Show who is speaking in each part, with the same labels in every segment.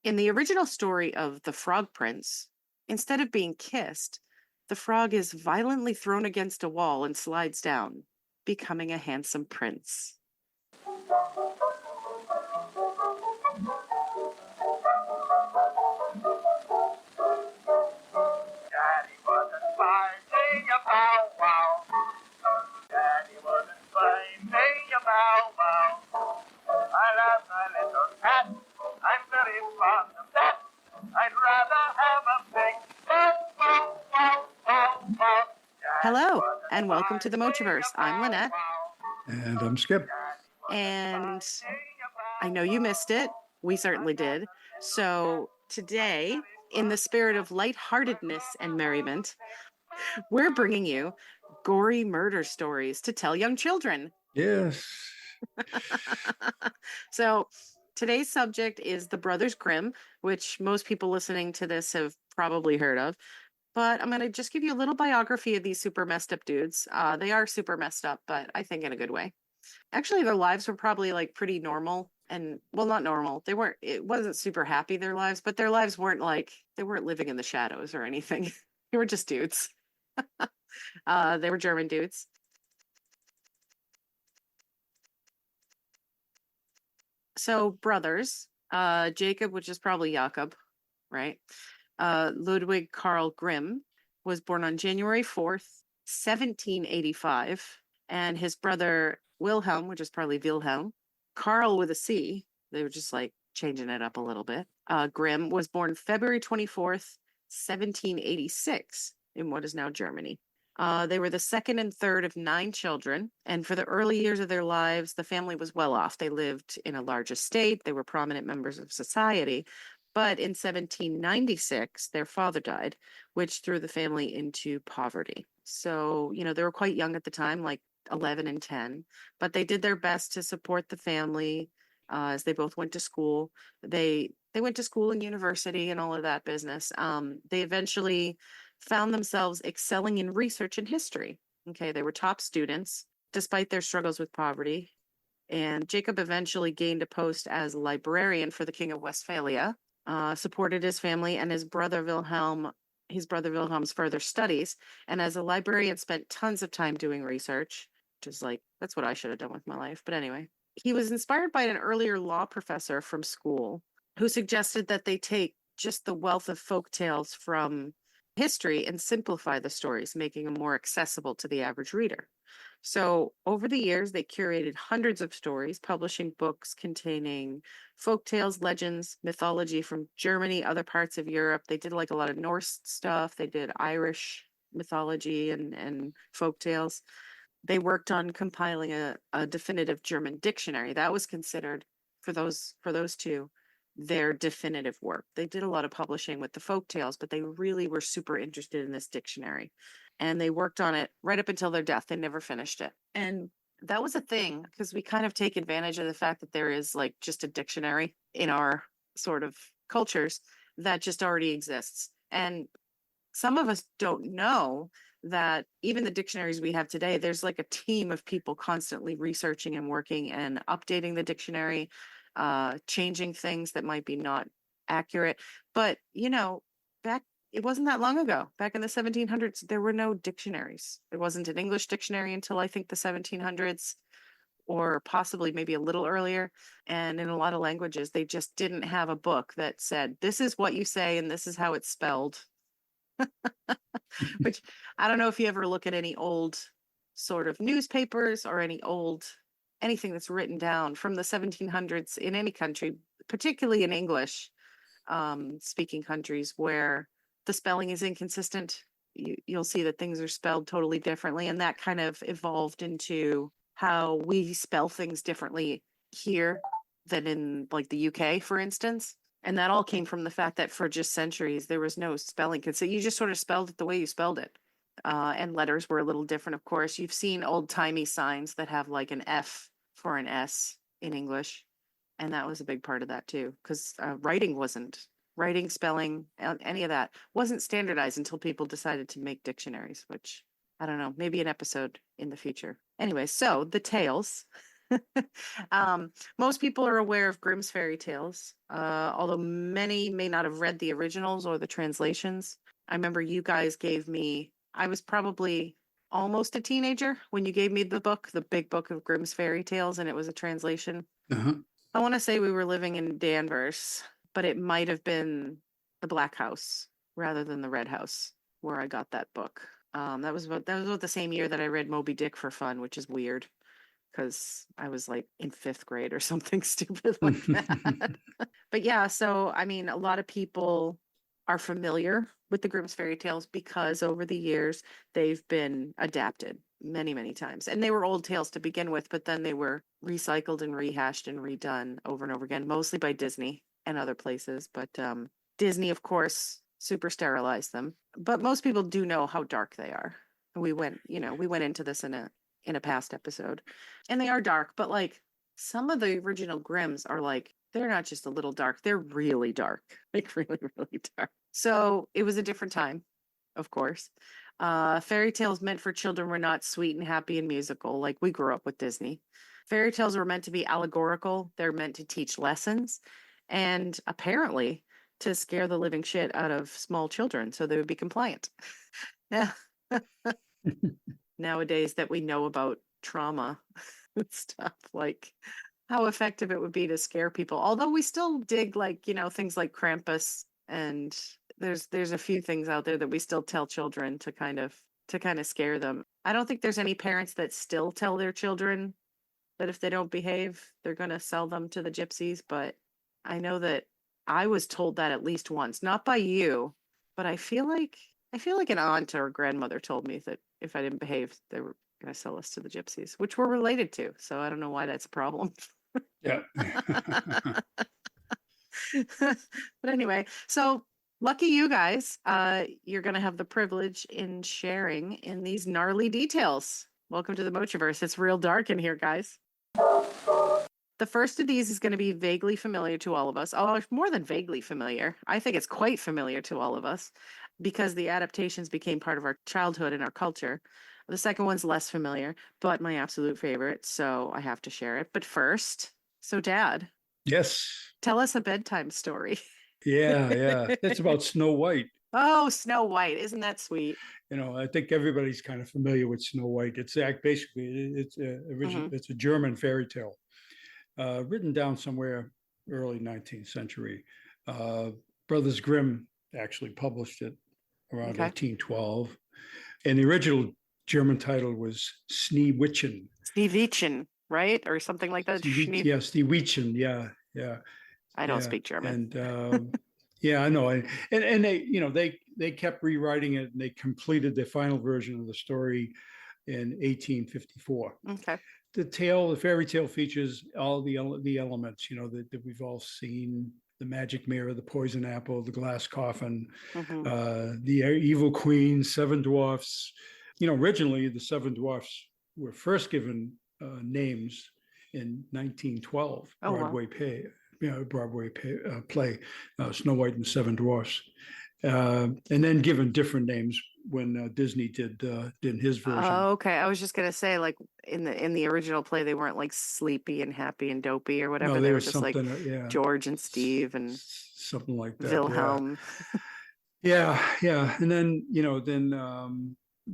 Speaker 1: In the original story of The Frog Prince, instead of being kissed, the frog is violently thrown against a wall and slides down, becoming a handsome prince.
Speaker 2: Daddy wasn't finding a bow wow. Daddy wasn't finding a bow wow. I love my little cat. I'm very fond of that. I'd rather have a pig. Bow wow wow wow wow. Daddy
Speaker 1: Hello,
Speaker 2: wasn't
Speaker 1: and welcome to the
Speaker 2: finding
Speaker 1: Mochiverse.
Speaker 2: a
Speaker 1: I'm
Speaker 2: bow
Speaker 1: Linette,
Speaker 2: wow.
Speaker 3: And I'm Skip.
Speaker 2: Daddy wasn't
Speaker 1: and
Speaker 2: finding a
Speaker 1: I
Speaker 2: bow
Speaker 1: know you missed
Speaker 2: wow.
Speaker 1: it. We
Speaker 2: I
Speaker 1: certainly
Speaker 2: love
Speaker 1: did.
Speaker 2: the little cat.
Speaker 1: So,
Speaker 2: I'm
Speaker 1: today,
Speaker 2: very
Speaker 1: in the
Speaker 2: fond of
Speaker 1: spirit
Speaker 2: that.
Speaker 1: of
Speaker 2: I'd
Speaker 1: lightheartedness and
Speaker 2: rather have a
Speaker 1: merriment,
Speaker 2: pig. Bow
Speaker 1: we're
Speaker 2: wow
Speaker 1: bringing you
Speaker 2: wow.
Speaker 1: gory murder stories to tell young children.
Speaker 3: Yes.
Speaker 1: So today's subject is the Brothers Grimm, which most people listening to this have probably heard of. But I'm going to just give you a little biography of these super messed up dudes. They are super messed up, but I think in a good way. Actually, their lives were probably like pretty normal and well, not normal. It wasn't super happy, their lives, but their lives weren't like, they weren't living in the shadows or anything. They were just dudes. They were German dudes. So brothers, Jacob, which is probably Jakob, right? Ludwig Karl Grimm was born on January 4th, 1785, and his brother Wilhelm, which is probably Wilhelm, Karl with a C, they were just like changing it up a little bit. Grimm was born February 24th, 1786, in what is now Germany. They were the second and third of nine children, and for the early years of their lives, the family was well off. They lived in a large estate, they were prominent members of society, but in 1796, their father died, which threw the family into poverty. So, they were quite young at the time, like 11 and 10, but they did their best to support the family as they both went to school. They went to school and university and all of that business. They eventually found themselves excelling in research and history. Okay, they were top students despite their struggles with poverty. And Jacob eventually gained a post as librarian for the King of Westphalia, supported his family and his brother Wilhelm's further studies. And as a librarian, spent tons of time doing research, which is like, that's what I should have done with my life. But anyway, he was inspired by an earlier law professor from school who suggested that they take just the wealth of folk tales from history and simplify the stories, making them more accessible to the average reader. So, over the years, they curated hundreds of stories, publishing books containing folk tales, legends, mythology from Germany, other parts of Europe. They did like a lot of Norse stuff. They did Irish mythology and folk tales. They worked on compiling a definitive German dictionary. That was considered for those two their definitive work. They did a lot of publishing with the folk tales, but they really were super interested in this dictionary. And they worked on it right up until their death. They never finished it. And that was a thing because we kind of take advantage of the fact that there is like just a dictionary in our sort of cultures that just already exists. And some of us don't know that even the dictionaries we have today, there's like a team of people constantly researching and working and updating the dictionary, changing things that might be not accurate. But, back, it wasn't that long ago. Back in the 1700s, there were no dictionaries. There wasn't an English dictionary until I think the 1700s, or possibly maybe a little earlier. And in a lot of languages, they just didn't have a book that said, this is what you say and this is how it's spelled. Which I don't know if you ever look at any old sort of newspapers or anything that's written down from the 1700s in any country, particularly in English speaking countries where the spelling is inconsistent. You'll see that things are spelled totally differently, and that kind of evolved into how we spell things differently here than in like the UK, for instance. And that all came from the fact that for just centuries, there was no spelling. So you just sort of spelled it the way you spelled it. And letters were a little different, of course. You've seen old timey signs that have like an F for an S in English. And that was a big part of that too, because writing, spelling, any of that wasn't standardized until people decided to make dictionaries, which I don't know, maybe an episode in the future. Anyway, so the tales. Most people are aware of Grimm's fairy tales, although many may not have read the originals or the translations. I remember you guys gave me, I was probably almost a teenager when you gave me the book, the big book of Grimm's fairy tales, and it was a translation.
Speaker 3: Uh-huh.
Speaker 1: I want to say we were living in Danvers, but it might have been the Black House rather than the Red House where I got that book. That was about the same year that I read Moby Dick for fun, which is weird because I was like in fifth grade or something stupid like that. But yeah, so I mean, a lot of people are familiar with the Grimm's fairy tales because over the years they've been adapted many, many times. And they were old tales to begin with, but then they were recycled and rehashed and redone over and over again, mostly by Disney and other places. But Disney, of course, super sterilized them. But most people do know how dark they are. We went into this in a past episode. And they are dark, but like some of the original Grimms are like they're not just a little dark, they're really dark. Like really, really dark. So it was a different time, of course. Fairy tales meant for children were not sweet and happy and musical like we grew up with Disney. Fairy tales were meant to be allegorical, they're meant to teach lessons and apparently to scare the living shit out of small children so they would be compliant. Yeah. Nowadays that we know about trauma and stuff, like how effective it would be to scare people. Although we still dig like, things like Krampus and there's a few things out there that we still tell children to kind of scare them. I don't think there's any parents that still tell their children that if they don't behave, they're going to sell them to the gypsies, but I know that I was told that at least once, not by you, but I feel like an aunt or a grandmother told me that if I didn't behave, they were going to sell us to the gypsies, which we're related to. So I don't know why that's a problem.
Speaker 3: Yeah.
Speaker 1: But anyway, so lucky you guys, you're going to have the privilege in sharing in these gnarly details. Welcome to the Mochiverse. It's real dark in here, guys. The first of these is going to be vaguely familiar to all of us. Oh, more than vaguely familiar. I think it's quite familiar to all of us because the adaptations became part of our childhood and our culture. The second one's less familiar, but my absolute favorite, so I have to share it. But first, so Dad,
Speaker 3: Yes.
Speaker 1: tell us a bedtime story.
Speaker 3: Yeah. It's about Snow White.
Speaker 1: Oh, Snow White. Isn't that sweet?
Speaker 3: I think everybody's kind of familiar with Snow White. It's basically it's a German fairy tale, written down somewhere early 19th century. Brothers Grimm actually published it around 1812, and the original German title was Sneewittchen.
Speaker 1: Sneewittchen, right? Or something like that.
Speaker 3: Yeah, Sneewittchen. Yeah.
Speaker 1: I don't speak German.
Speaker 3: And yeah, I know. And they kept rewriting it, and they completed the final version of the story in 1854.
Speaker 1: Okay.
Speaker 3: The fairy tale features all the elements, that we've all seen: the magic mirror, the poison apple, the glass coffin, the evil queen, seven dwarfs. Originally the seven dwarfs were first given names in 1912 Broadway play, Snow White and the Seven Dwarfs, and then given different names when Disney did his version.
Speaker 1: Oh, okay. I was just gonna say, like in the original play, they weren't like sleepy and happy and dopey or whatever.
Speaker 3: No,
Speaker 1: they were just like
Speaker 3: yeah,
Speaker 1: George and Steve and
Speaker 3: something like that.
Speaker 1: Wilhelm.
Speaker 3: Yeah. And then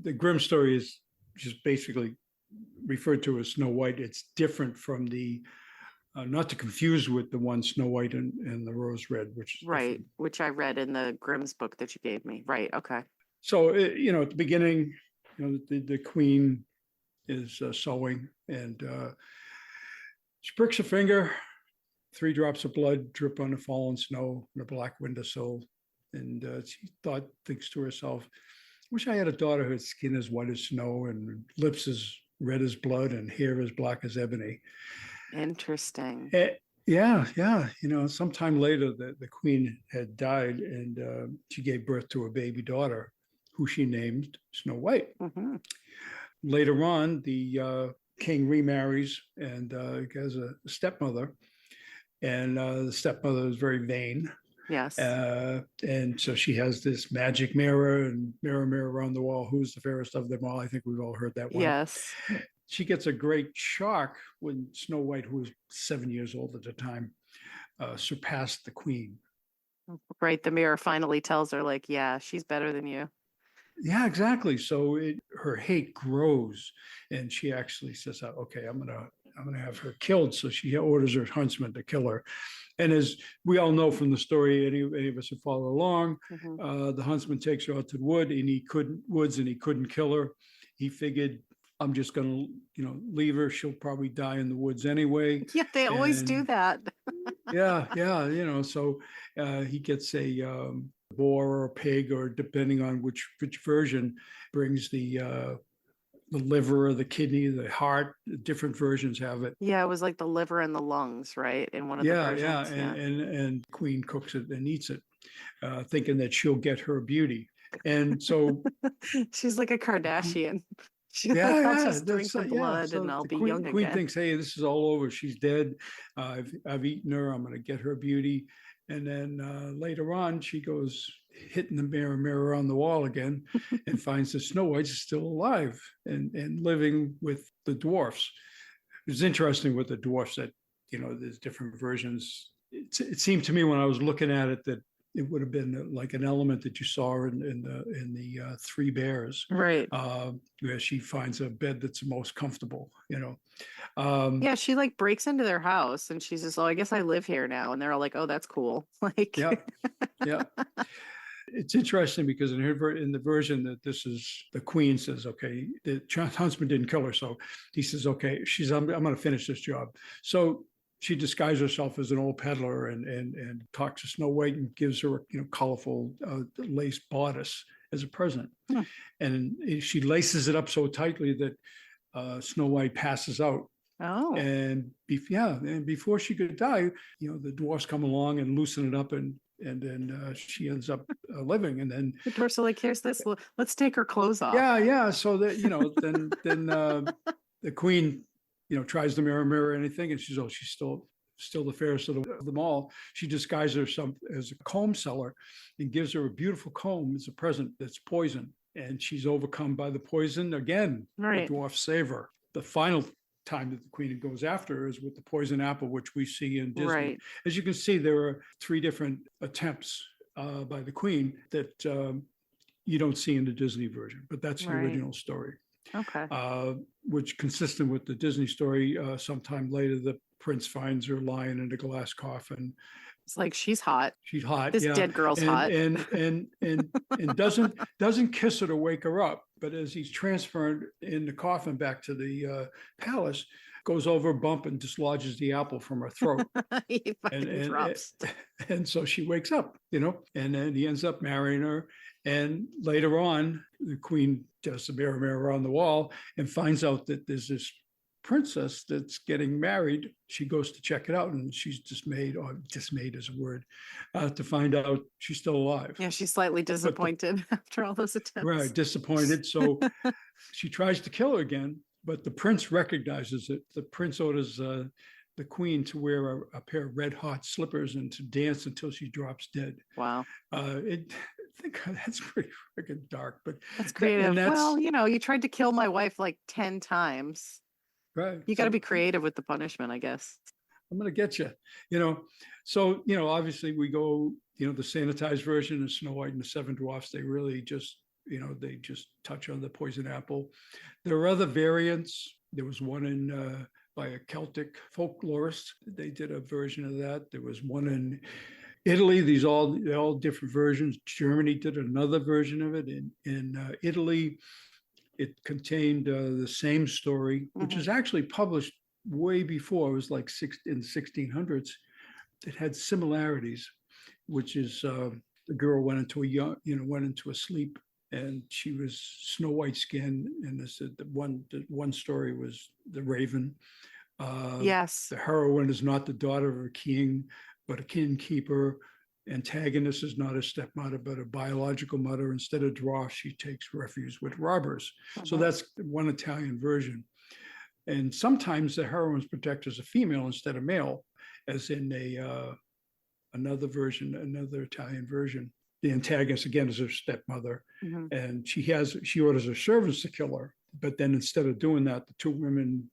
Speaker 3: the Grimm story is just basically referred to as Snow White. It's different from the not to confuse with the one Snow White and the Rose Red, which is
Speaker 1: right,
Speaker 3: different.
Speaker 1: which I read in the Grimm's book that you gave me. Right. Okay.
Speaker 3: So at the beginning, the queen is sewing, and she pricks her finger. 3 drops of blood drip on the fallen snow on a black windowsill, and she thinks to herself, "Wish I had a daughter whose skin is white as snow and lips as red as blood and hair as black as ebony."
Speaker 1: Interesting.
Speaker 3: Yeah. Sometime later, the queen had died, and she gave birth to a baby daughter, who she named Snow White. Later on, the king remarries and has a stepmother, and the stepmother is very vain.
Speaker 1: Yes.
Speaker 3: And so she has this magic mirror, and mirror, mirror around the wall, who's the fairest of them all? I think we've all heard that one.
Speaker 1: Yes.
Speaker 3: she gets a great shock when Snow White, who was 7 years old at the time, surpassed the queen.
Speaker 1: Right. The mirror finally tells her, like, yeah, she's better than you.
Speaker 3: Yeah, exactly. So her hate grows, and she actually says, "Okay, I'm gonna have her killed." So she orders her huntsman to kill her. And as we all know from the story, any of us who follow along, the huntsman takes her out to the woods, and he couldn't kill her. He figured, I'm just going to, leave her. She'll probably die in the woods anyway.
Speaker 1: Yeah, they always do
Speaker 3: And
Speaker 1: that.
Speaker 3: yeah. So he gets a boar or a pig, or depending on which version, brings the liver or the kidney, the heart. Different versions have it.
Speaker 1: Yeah, it was like the liver and the lungs, right? In one of the
Speaker 3: Yeah,
Speaker 1: versions.
Speaker 3: and Queen cooks it and eats it, thinking that she'll get her beauty. And so,
Speaker 1: She's like a Kardashian. She's like,
Speaker 3: yeah,
Speaker 1: I'll just drink the blood
Speaker 3: So
Speaker 1: and I'll
Speaker 3: the
Speaker 1: be
Speaker 3: Queen
Speaker 1: young again.
Speaker 3: thinks, hey, this is all over. She's dead. I've eaten her. I'm going to get her beauty. And then later on, she goes hitting the mirror on the wall again, and finds that Snow White is still alive and living with the dwarfs. It's interesting with the dwarfs that, there's different versions. It seemed to me when I was looking at it that it would have been like an element that you saw in the Three Bears,
Speaker 1: right?
Speaker 3: Where she finds a bed that's the most comfortable.
Speaker 1: Yeah, she like breaks into their house and she's just, oh, I guess I live here now, and they're all like, oh, that's cool. Like,
Speaker 3: yeah. It's interesting because in the version that this is, the queen says, okay, the huntsman didn't kill her, so he says, okay, I'm going to finish this job. So she disguises herself as an old peddler and talks to Snow White and gives her colorful lace bodice as a present. And she laces it up so tightly that Snow White passes out.
Speaker 1: Oh.
Speaker 3: And before she could die, the dwarfs come along and loosen it up, and then she ends up living. And then
Speaker 1: the dwarfs are like, here's this. Let's take her clothes off.
Speaker 3: Yeah. So that then the queen tries to mirror anything, and she's still the fairest of them all. She disguises herself as a comb seller and gives her a beautiful comb as a present that's poison. And she's overcome by the poison again.
Speaker 1: Right.
Speaker 3: The dwarfs save her. The final time that the queen goes after her is with the poison apple, which we see in Disney.
Speaker 1: Right.
Speaker 3: As you can see, there are 3 different attempts by the queen that you don't see in the Disney version, but that's the original story.
Speaker 1: Okay.
Speaker 3: Which, consistent with the Disney story, sometime later the prince finds her lying in a glass coffin.
Speaker 1: It's like, she's hot.
Speaker 3: She's hot.
Speaker 1: This dead girl's hot.
Speaker 3: And doesn't kiss her to wake her up. But as he's transferred in the coffin back to the palace, goes over a bump and dislodges the apple from her throat.
Speaker 1: He fucking drops.
Speaker 3: And so she wakes up, and then he ends up marrying her. And later on, the queen does the mirror on the wall and finds out that there's this princess that's getting married. She goes to check it out, and she's dismayed is a word, to find out she's still alive.
Speaker 1: Yeah, she's slightly disappointed after all those attempts.
Speaker 3: Right, disappointed. So she tries to kill her again, but the prince recognizes it. The prince orders the queen to wear a pair of red hot slippers and to dance until she drops dead.
Speaker 1: Wow.
Speaker 3: I think that's pretty freaking dark, but
Speaker 1: that's creative. Well, you tried to kill my wife like 10 times.
Speaker 3: Right.
Speaker 1: You got to be creative with the punishment, I guess.
Speaker 3: I'm going to get you, So, obviously we go, the sanitized version of Snow White and the 7 Dwarfs, they really just, they just touch on the poison apple. There are other variants. There was one by a Celtic folklorist. They did a version of that. There was one in Italy. They're all different versions. Germany did another version of it. In Italy, it contained the same story, which is actually published way before. It was like in the 1600s. It had similarities, which is the girl went into a sleep, and she was Snow White skin. And the one story was the raven.
Speaker 1: Yes.
Speaker 3: The heroine is not the daughter of a king, but a innkeeper. Antagonist is not a stepmother, but a biological mother. Instead of dwarfs, she takes refuge with robbers. So that's one Italian version. And sometimes the heroine's protector is a female instead of male, as in another Italian version. The antagonist, again, is her stepmother. And she orders her servants to kill her. but then instead of doing that, the two women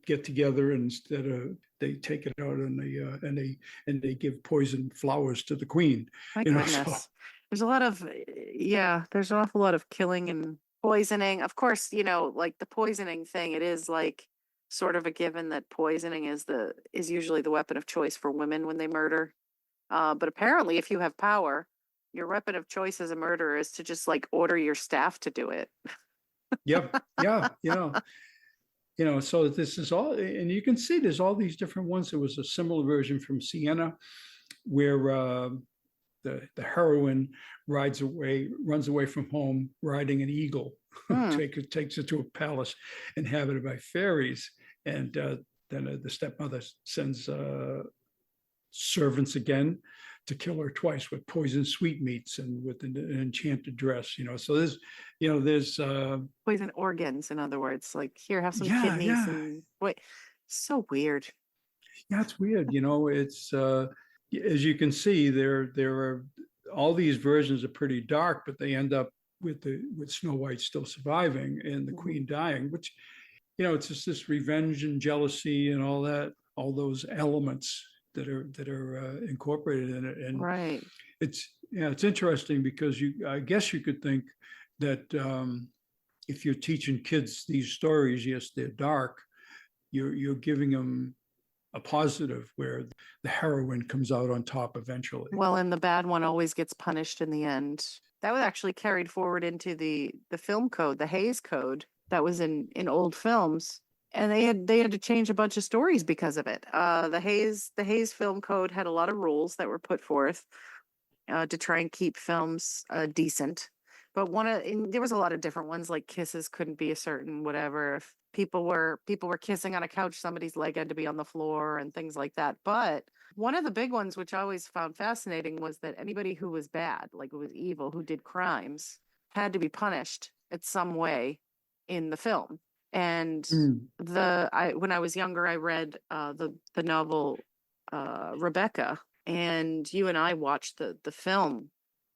Speaker 3: get together, and instead of they take it out and they give poison flowers to the queen.
Speaker 1: My
Speaker 3: So
Speaker 1: goodness. There's a lot of, yeah, there's an awful lot of killing and poisoning. Of course, like the poisoning thing, it is like sort of a given that poisoning is usually the weapon of choice for women when they murder. But apparently, if you have power, your weapon of choice as a murderer is to just like order your staff to do it.
Speaker 3: yep, yeah, so this is all, and you can see there's all these different ones. There was a similar version from Siena where the heroine runs away from home riding an eagle, takes it to a palace inhabited by fairies, and then the stepmother sends servants again to kill her twice with poisoned sweetmeats and with an enchanted dress. So there's
Speaker 1: Poison organs, in other words. Like, here, have some
Speaker 3: yeah,
Speaker 1: kidneys
Speaker 3: yeah,
Speaker 1: and wait. So weird.
Speaker 3: yeah, it's weird. It's as you can see, there are all these versions are pretty dark, but they end up with Snow White still surviving and the queen dying, which it's just this revenge and jealousy and all that, all those elements that are incorporated in it. And
Speaker 1: Right.
Speaker 3: it's interesting because I guess you could think that if you're teaching kids these stories, yes, they're dark, you're giving them a positive where the heroine comes out on top eventually.
Speaker 1: Well, and the bad one always gets punished in the end. That was actually carried forward into the film code, the Hays Code, that was in old films, and they had to change a bunch of stories because of it. The Hays film code had a lot of rules that were put forth to try and keep films decent. But there was a lot of different ones, like kisses couldn't be a certain whatever. If people were kissing on a couch, somebody's leg had to be on the floor and things like that. But one of the big ones, which I always found fascinating, was that anybody who was bad, like who was evil, who did crimes, had to be punished in some way in the film. And when I was younger, I read the novel Rebecca, and you and I watched the film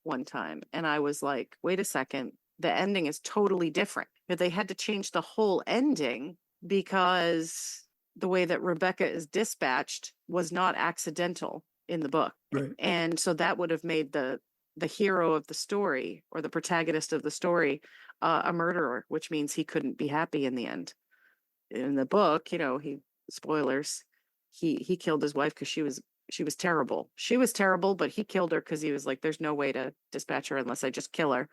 Speaker 1: one time, and I was like, wait a second, the ending is totally different. But they had to change the whole ending because the way that Rebecca is dispatched was not accidental in the book.
Speaker 3: Right.
Speaker 1: And so that would have made the hero of the story, or the protagonist of the story, a murderer, which means he couldn't be happy in the end. In the book, spoilers, he killed his wife because she was terrible. She was terrible, but he killed her because he was like, there's no way to dispatch her unless I just kill her.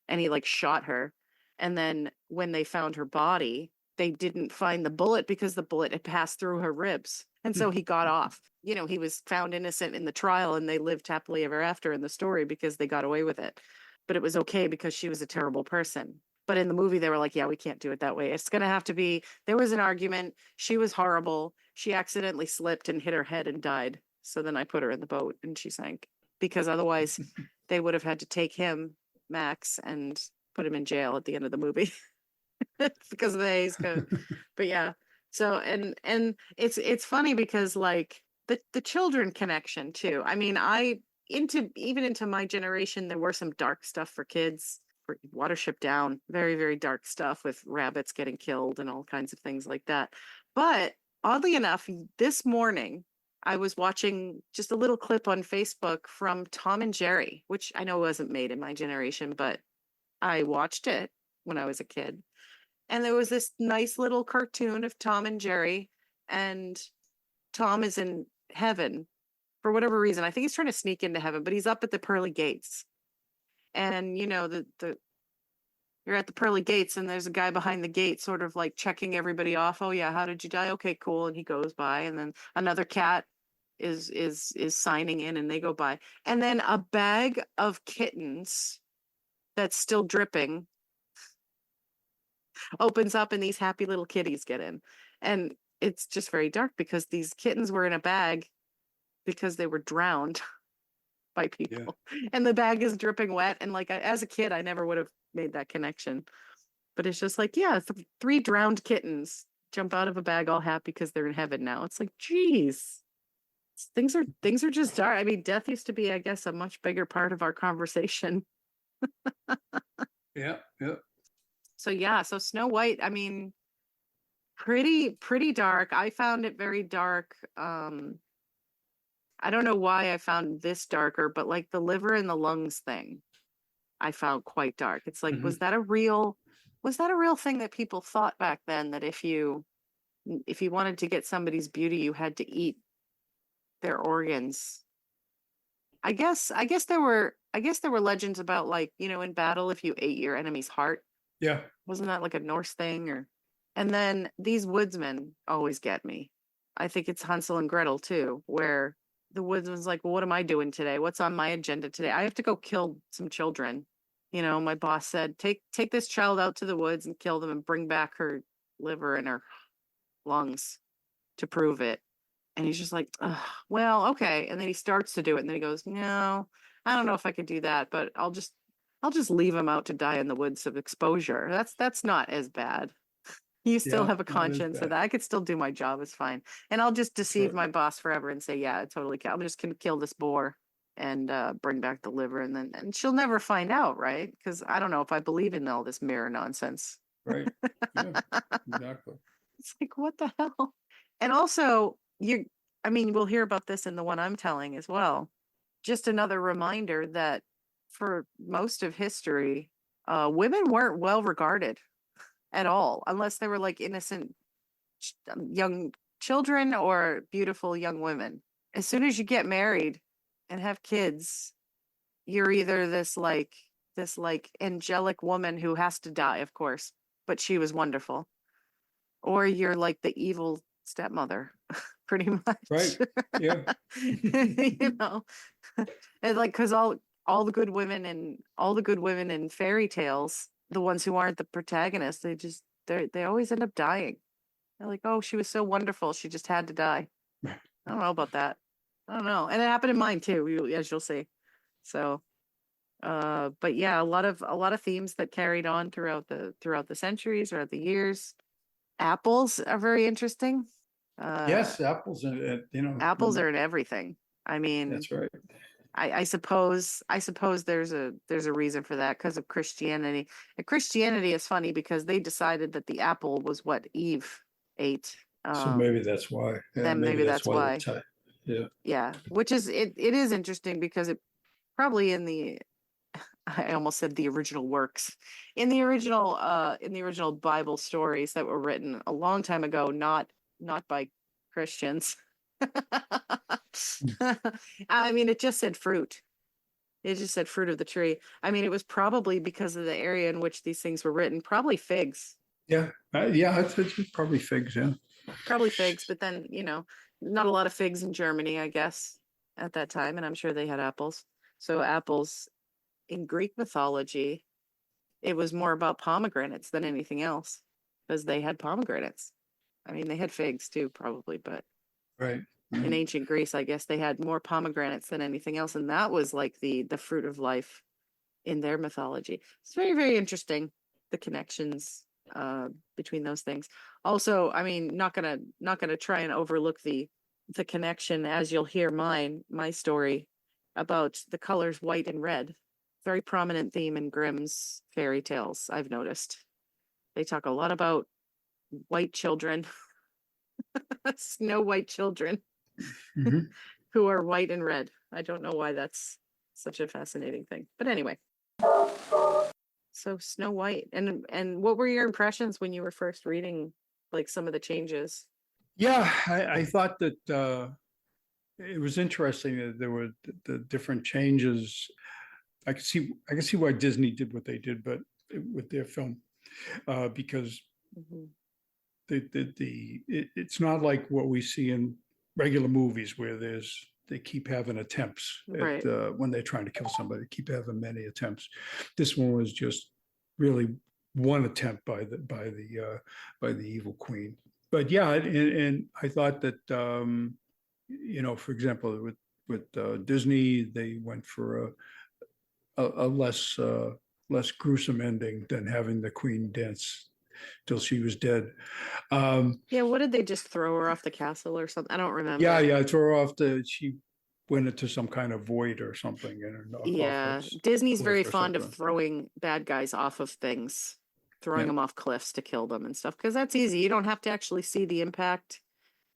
Speaker 1: And he like shot her. And then when they found her body, they didn't find the bullet because the bullet had passed through her ribs. And so he got off. He was found innocent in the trial, and they lived happily ever after in the story because they got away with it. But it was okay because she was a terrible person. But in the movie, they were like, yeah, we can't do it that way. It's going to have to be, there was an argument. She was horrible. She accidentally slipped and hit her head and died. So then I put her in the boat and she sank, because otherwise they would have had to take him, Max, and put him in jail at the end of the movie because of the Hays Code. But yeah. So, and it's funny because like the children connection too. I mean, even into my generation, there were some dark stuff for kids. Watership Down, very, very dark stuff with rabbits getting killed and all kinds of things like that. But oddly enough, this morning I was watching just a little clip on Facebook from Tom and Jerry, which I know wasn't made in my generation, but I watched it when I was a kid. And there was this nice little cartoon of Tom and Jerry, and Tom is in heaven for whatever reason. I think he's trying to sneak into heaven, but he's up at the pearly gates. And you're at the pearly gates, and there's a guy behind the gate sort of like checking everybody off. Oh yeah, how did you die? Okay, cool. And he goes by, and then another cat is signing in, and they go by. And then a bag of kittens that's still dripping opens up, and these happy little kitties get in. And it's just very dark because these kittens were in a bag because they were drowned by people. Yeah. And the bag is dripping wet. And like, as a kid, I never would have made that connection. But it's just like, yeah, 3 drowned kittens jump out of a bag all happy because they're in heaven now. It's like, geez, things are just dark. I mean, death used to be, I guess, a much bigger part of our conversation.
Speaker 3: Yeah.
Speaker 1: So yeah, so Snow White, I mean, pretty dark. I found it very dark. I don't know why I found this darker, but like the liver and the lungs thing, I found quite dark. It's like,
Speaker 3: Mhm.
Speaker 1: was that a real thing that people thought back then, that if you wanted to get somebody's beauty, you had to eat their organs? I guess there were legends about, like, you know, in battle, if you ate your enemy's heart,
Speaker 3: Yeah.
Speaker 1: wasn't that like a Norse thing? Or and then these woodsmen always get me. I think it's Hansel and Gretel too, where the woodsman's like, well, what am I doing today? What's on my agenda today? I have to go kill some children. You know, my boss said, take this child out to the woods and kill them and bring back her liver and her lungs to prove it. And he's just like, ugh, well, okay. And then he starts to do it, and then he goes, no, I don't know if I could do that, but I'll just leave him out to die in the woods of exposure. That's not as bad. You still
Speaker 3: Yeah.
Speaker 1: have a
Speaker 3: Not as
Speaker 1: conscience, and
Speaker 3: bad.
Speaker 1: I could still do my job. It's fine. And I'll just
Speaker 3: That's
Speaker 1: deceive
Speaker 3: right.
Speaker 1: my boss forever and say, yeah, I totally can. I'm just gonna kill this boar and bring back the liver, and then and she'll never find out, right? Because I don't know if I believe in all this mirror nonsense.
Speaker 3: Right. Yeah. Exactly.
Speaker 1: It's like, what the hell? And also, I mean, we'll hear about this in the one I'm telling as well. Just another reminder that for most of history, women weren't well regarded at all, unless they were like innocent young children or beautiful young women. As soon as you get married and have kids, you're either this like angelic woman who has to die, of course, but she was wonderful, or you're like the evil stepmother, pretty
Speaker 3: Right.
Speaker 1: much.
Speaker 3: Yeah.
Speaker 1: You know, and like, because all the good women in fairy tales, the ones who aren't the protagonists, they always end up dying. They're like, oh, she was so wonderful, she just had to die. I don't know about that. I don't know, and it happened in mine too, as you'll see. So, but yeah, a lot of themes that carried on throughout the centuries, throughout the years. Apples are very interesting. Uh,
Speaker 3: Yes. Apples and,
Speaker 1: apples are in everything. I mean,
Speaker 3: that's right.
Speaker 1: I suppose there's a reason for that because of Christianity. And Christianity is funny because they decided that the apple was what Eve ate.
Speaker 3: So maybe that's why. Yeah.
Speaker 1: Then
Speaker 3: Maybe
Speaker 1: maybe
Speaker 3: that's
Speaker 1: that's
Speaker 3: why they
Speaker 1: why.
Speaker 3: tie. Yeah.
Speaker 1: Yeah, which is it is interesting because it probably I almost said the original works. In the original Bible stories that were written a long time ago, not by Christians. I mean, it just said fruit. It just said fruit of the tree. I mean, it was probably because of the area in which these things were written, probably figs.
Speaker 3: Yeah. Yeah. It's probably figs. Yeah.
Speaker 1: Probably figs, but then, you know, not a lot of figs in Germany, I guess, at that time, and I'm sure they had apples. So apples in Greek mythology, it was more about pomegranates than anything else because they had pomegranates. I mean, they had figs too, probably, but
Speaker 3: Right.
Speaker 1: in
Speaker 3: Right.
Speaker 1: ancient Greece, I guess they had more pomegranates than anything else, and that was like the fruit of life in their mythology. It's very, very interesting, the connections uh between those things. Also, I mean, not gonna try and overlook the connection, as you'll hear my story about the colors white and red. Very prominent theme in Grimm's fairy tales, I've noticed. They talk a lot about white children, snow white children
Speaker 3: Mhm.
Speaker 1: who are white and red. I don't know why that's such a fascinating thing. But anyway, so Snow White. And what were your impressions when you were first reading like some of the changes?
Speaker 3: Yeah. I thought that it was interesting that there were the different changes. I can see why Disney did what they did, but with their film, because
Speaker 1: Mhm.
Speaker 3: it's not like what we see in regular movies where they keep having attempts at
Speaker 1: Right.
Speaker 3: when they're trying to kill somebody, keep having many attempts. This one was just really one attempt by the evil queen. But yeah, and I thought that for example, with Disney, they went for a less gruesome ending than having the queen dance till she was dead.
Speaker 1: Yeah, what did they just throw her off the castle or something? I don't
Speaker 3: Yeah,
Speaker 1: remember.
Speaker 3: yeah, throw her off she went into some kind of void or something and off a
Speaker 1: Yeah, Disney's
Speaker 3: cliff
Speaker 1: very
Speaker 3: or
Speaker 1: fond of
Speaker 3: something.
Speaker 1: throwing bad guys off of things. throwing
Speaker 3: Yeah.
Speaker 1: them off cliffs to kill them and stuff, because that's easy. You don't have to actually see the impact.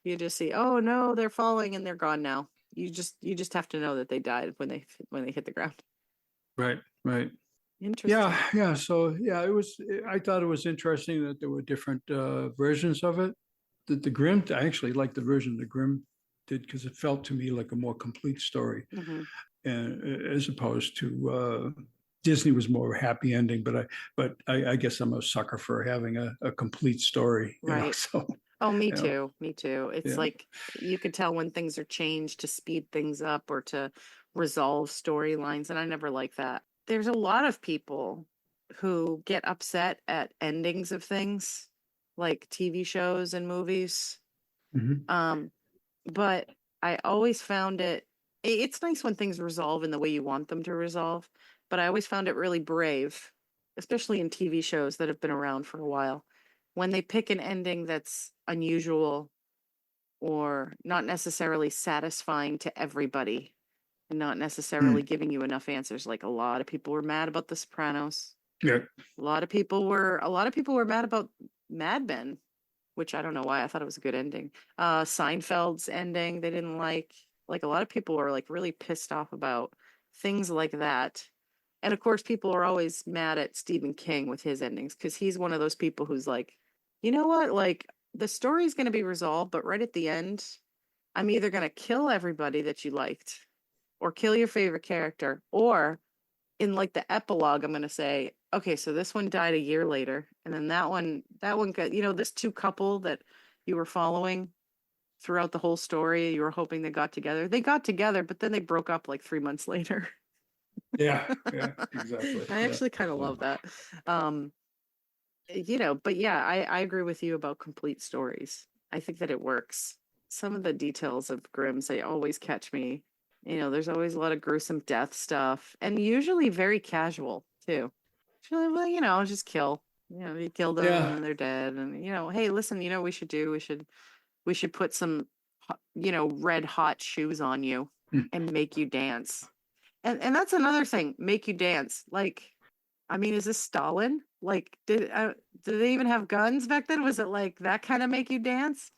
Speaker 1: You just see, oh no, they're falling and they're gone now. You just have to know that they died when they hit the ground.
Speaker 3: Right. Right.
Speaker 1: Interesting.
Speaker 3: Yeah. So yeah, I thought it was interesting that there were different versions of it. The Grimm, I actually liked the version the Grimm did because it felt to me like a more complete story,
Speaker 1: Hmm.
Speaker 3: and as opposed to Disney was more happy ending. But I guess I'm a sucker for having a complete story,
Speaker 1: Right.
Speaker 3: So
Speaker 1: Oh, me
Speaker 3: yeah,
Speaker 1: too. Me too. It's
Speaker 3: yeah.
Speaker 1: like you could tell when things are changed to speed things up or to resolve storylines, and I never like that. There's a lot of people who get upset at endings of things, like TV shows and movies.
Speaker 3: Mhm.
Speaker 1: Um, but I always found it's nice when things resolve in the way you want them to resolve, but I always found it really brave, especially in TV shows that have been around for a while, when they pick an ending that's unusual or not necessarily satisfying to everybody and not necessarily
Speaker 3: Mm.
Speaker 1: giving you enough answers. Like a lot of people were mad about The Sopranos.
Speaker 3: Yeah,
Speaker 1: A lot of people were mad about Mad Men, which I don't know why. I thought it was a good ending. Seinfeld's ending they didn't like. Like a lot of people were like really pissed off about things like that. And of course, people are always mad at Stephen King with his endings because he's one of those people who's like, you know what? Like the story's going to be resolved, but right at the end, I'm either going to kill everybody that you liked or kill your favorite character, or in like the epilogue, I'm going to say, okay, so this one died a year later, and then that one got, this two couple that you were following throughout the whole story, you were hoping they got together. They got together, but then they broke up like 3 months later.
Speaker 3: yeah, exactly.
Speaker 1: I
Speaker 3: Yeah,
Speaker 1: actually kind of love that. Um, but yeah, I agree with you about complete stories. I think that it works. Some of the details of Grimm's, they always catch me. There's always a lot of gruesome death stuff, and usually very casual too. Usually, well, just kill. You kill them and
Speaker 3: yeah.
Speaker 1: then they're dead. And hey, listen, we should do. We should put some, red hot shoes on you
Speaker 3: Mm.
Speaker 1: and make you dance. And that's another thing, make you dance. Like, I mean, is this Stalin? Like, did they even have guns back then? Was it like that kind of make you dance?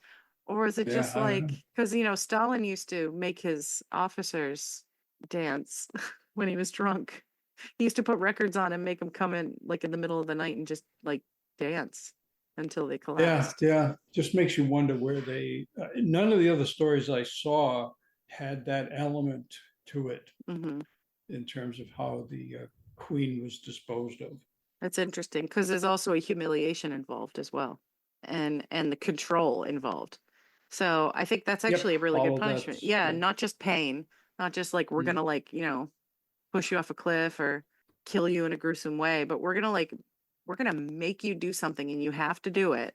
Speaker 1: Or is it
Speaker 3: Yeah,
Speaker 1: just
Speaker 3: I don't
Speaker 1: like,
Speaker 3: know.
Speaker 1: because, Stalin used to make his officers dance when he was drunk. He used to put records on and make them come in like in the middle of the night and just like dance until they
Speaker 3: Yeah,
Speaker 1: collapsed.
Speaker 3: yeah. Just makes you wonder where none of the other stories I saw had that element to it
Speaker 1: Hmm.
Speaker 3: in terms of how the queen was disposed of.
Speaker 1: That's interesting because there's also a humiliation involved as well, and the control involved. So I think that's
Speaker 3: Yep,
Speaker 1: actually a really good
Speaker 3: all of
Speaker 1: punishment.
Speaker 3: that's,
Speaker 1: Yeah,
Speaker 3: yeah.
Speaker 1: not just pain, not just like we're
Speaker 3: Mm.
Speaker 1: gonna like, push you off a cliff or kill you in a gruesome way, but we're gonna make you do something and you have to do it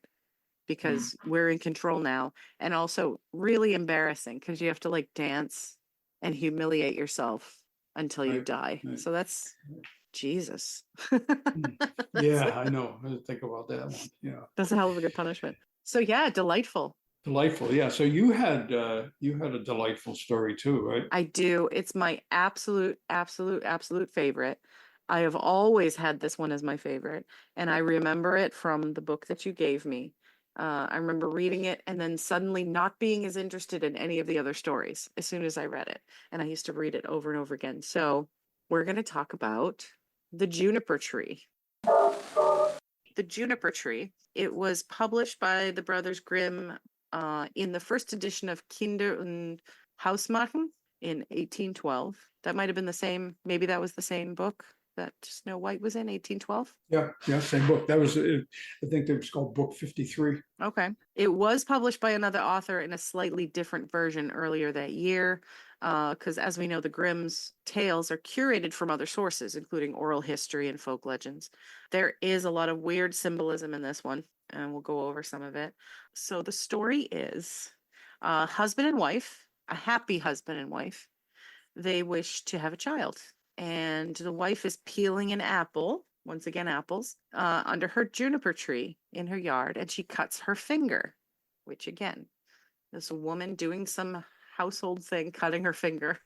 Speaker 1: because we're in control now. And also really embarrassing because you have to like dance and humiliate yourself until you
Speaker 3: Right,
Speaker 1: die.
Speaker 3: right.
Speaker 1: So that's Jesus.
Speaker 3: Mm.
Speaker 1: That's
Speaker 3: Yeah, I know. I didn't think about that one. Yeah.
Speaker 1: that's a hell of a good punishment. So yeah, delightful.
Speaker 3: Delightful. Yeah. So you had a delightful story too, right?
Speaker 1: I do. It's my absolute, absolute, absolute favorite. I have always had this one as my favorite, and I remember it from the book that you gave me. I remember reading it and then suddenly not being as interested in any of the other stories as soon as I read it. And I used to read it over and over again. So we're going to talk about the juniper tree. The Juniper Tree. It was published by the Brothers Grimm in the first edition of Kinder und Hausmachen in 1812. That might have been the same, maybe that was the same book that Snow White was in 1812.
Speaker 3: Yeah, yeah, same book. That was it. I think it was called Book 53.
Speaker 1: Okay. It was published by another author in a slightly different version earlier that year, because as we know, the Grimm's tales are curated from other sources, including oral history and folk legends. There is a lot of weird symbolism in this one, and we'll go over some of it. So the story is husband and wife, a happy husband and wife. They wish to have a child, and the wife is peeling an apple, once again apples, under her juniper tree in her yard, and she cuts her finger, which again, this woman doing some household thing, cutting her finger.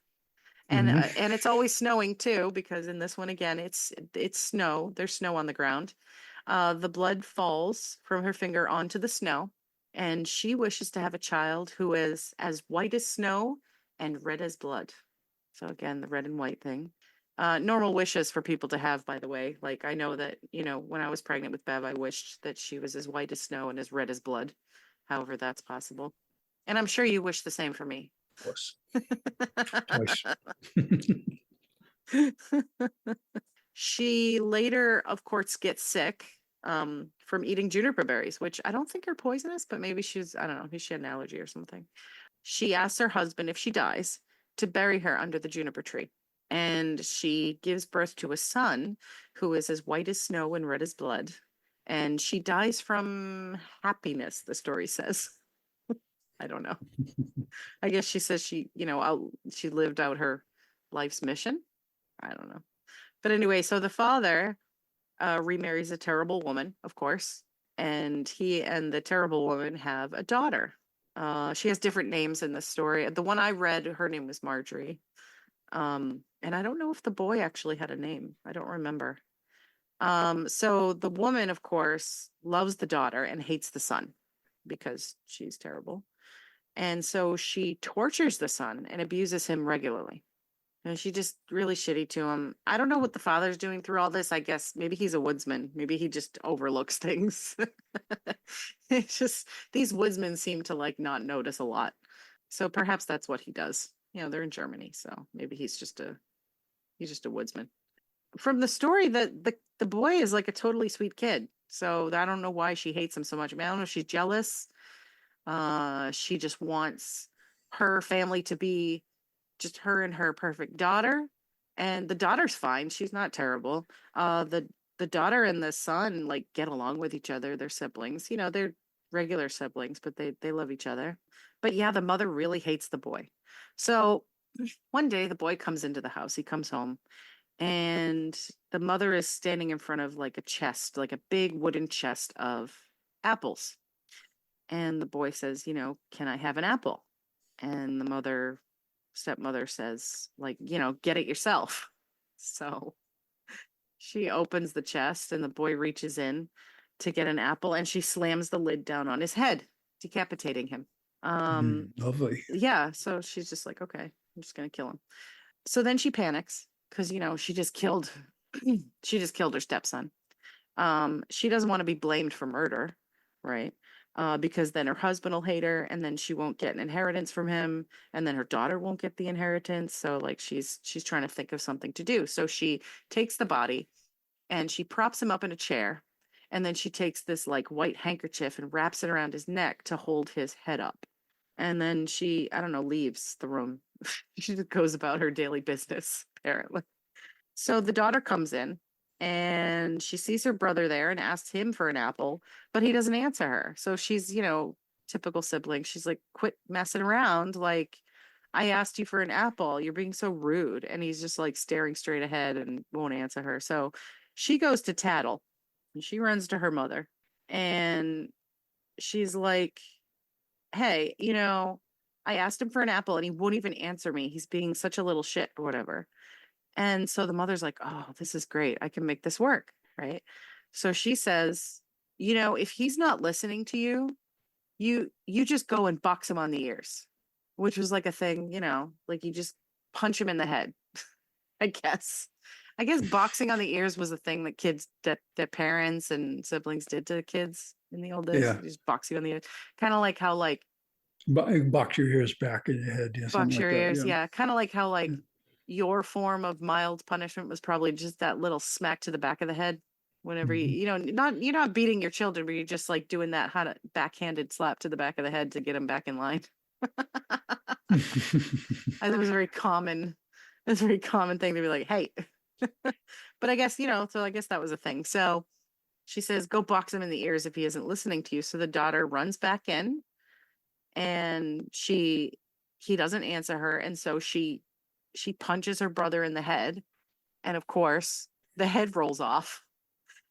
Speaker 1: And
Speaker 3: Mhm.
Speaker 1: and it's always snowing too, because in this one again, it's snow. There's snow on the ground. The blood falls from her finger onto the snow, and she wishes to have a child who is as white as snow and red as blood. So again, the red and white thing. Normal wishes for people to have, by the way. Like I know that, when I was pregnant with Bev, I wished that she was as white as snow and as red as blood. However, that's possible. And I'm sure you wish the same for me.
Speaker 3: Of course. Twice.
Speaker 1: She later, of course, gets sick from eating juniper berries, which I don't think are poisonous, but maybe I don't know, maybe she had an allergy or something. She asks her husband, if she dies, to bury her under the juniper tree. And she gives birth to a son who is as white as snow and red as blood. And she dies from happiness, the story says. I don't know. I guess she says she lived out her life's mission. I don't know. But anyway, so the father remarries a terrible woman, of course, and he and the terrible woman have a daughter. She has different names in the story. The one I read, her name was Marjorie. And I don't know if the boy actually had a name. I don't remember. So the woman, of course, loves the daughter and hates the son because she's terrible. And so she tortures the son and abuses him regularly. And she just really shitty to him. I don't know what the father's doing through all this. I guess maybe he's a woodsman. Maybe he just overlooks things. It's just these woodsmen seem to like not notice a lot. So perhaps that's what he does. They're in Germany, so maybe he's just a woodsman. From the story, the boy is like a totally sweet kid. So I don't know why she hates him so much. I mean, I don't know if she's jealous. She just wants her family to be just her and her perfect daughter, and the daughter's fine. She's not terrible. The daughter and the son like get along with each other. They're siblings. They're regular siblings, but they love each other. But yeah, the mother really hates the boy. So one day the boy comes into the house. He comes home, and the mother is standing in front of like a chest, like a big wooden chest of apples. And the boy says, can I have an apple? And the stepmother says, like, get it yourself. So she opens the chest and the boy reaches in to get an apple, and she slams the lid down on his head, decapitating him.
Speaker 3: Lovely.
Speaker 1: Yeah. So she's just like, okay, I'm just going to kill him. So then she panics because, she just killed her stepson. She doesn't want to be blamed for murder, right? Because then her husband will hate her, and then she won't get an inheritance from him, and then her daughter won't get the inheritance. So like she's trying to think of something to do. So she takes the body and she props him up in a chair, and then she takes this like white handkerchief and wraps it around his neck to hold his head up. And then she, I don't know, leaves the room. She just goes about her daily business, apparently. So the daughter comes in and she sees her brother there and asks him for an apple, but he doesn't answer her. So she's, typical sibling. She's like, quit messing around. Like, I asked you for an apple. You're being so rude. And he's just like staring straight ahead and won't answer her. So she goes to tattle and she runs to her mother and she's like, hey, I asked him for an apple and he won't even answer me. He's being such a little shit or whatever. And so the mother's like, oh, this is great. I can make this work. Right. So she says, if he's not listening to you, you just go and box him on the ears, which was like a thing, like you just punch him in the head. I guess. Boxing on the ears was a thing that that parents and siblings did to kids in the old days.
Speaker 3: Yeah.
Speaker 1: They just box you on the ears. Kind of like how like
Speaker 3: Box your ears back in your head. Yeah,
Speaker 1: box your
Speaker 3: like
Speaker 1: ears.
Speaker 3: That,
Speaker 1: Yeah. Kind of like how like your form of mild punishment was probably just that little smack to the back of the head whenever you're not beating your children, but you're just like doing that backhanded slap to the back of the head to get them back in line. It was a very common thing to be like, hey. But I guess, so I guess that was a thing. So she says, go box him in the ears if he isn't listening to you. So the daughter runs back in and he doesn't answer her. And so she punches her brother in the head. And of course, the head rolls off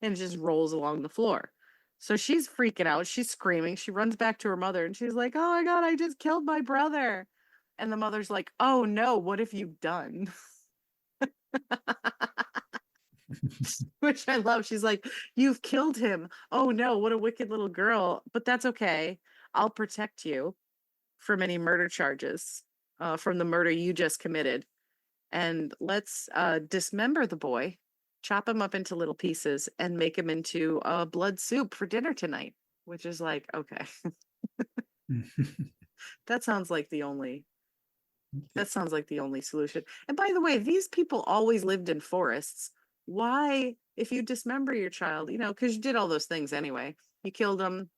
Speaker 1: and just rolls along the floor. So she's freaking out. She's screaming. She runs back to her mother and she's like, oh my God, I just killed my brother. And the mother's like, oh no, what have you done? which I love. She's like, "You've killed him. Oh no, what a wicked little girl. But that's okay. I'll protect you from any murder charges, from the murder you just committed. And let's dismember the boy, chop him up into little pieces, and make him into blood soup for dinner tonight." Which is like, okay, that sounds like the only solution. And by the way, these people always lived in forests. Why, if you dismember your child, because you did all those things anyway, you killed him,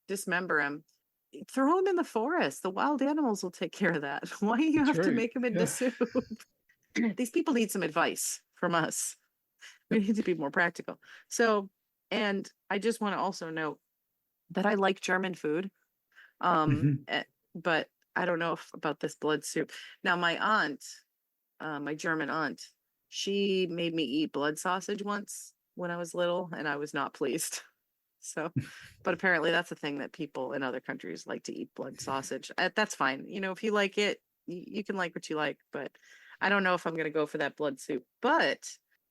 Speaker 1: dismember him, throw him in the forest. The wild animals will take care of that. Why do you
Speaker 3: That's
Speaker 1: have to
Speaker 3: right.
Speaker 1: make him into
Speaker 3: Yeah.
Speaker 1: soup? These people need some advice from us. We need to be more practical. So, and I just want to also note that I like German food.
Speaker 3: Mhm.
Speaker 1: But I don't know about this blood soup. Now, my aunt, my German aunt, she made me eat blood sausage once when I was little, and I was not pleased. So, but apparently that's a thing that people in other countries like to eat blood sausage. That's fine. If you like it, you can like what you like, but I don't know if I'm going to go for that blood soup. But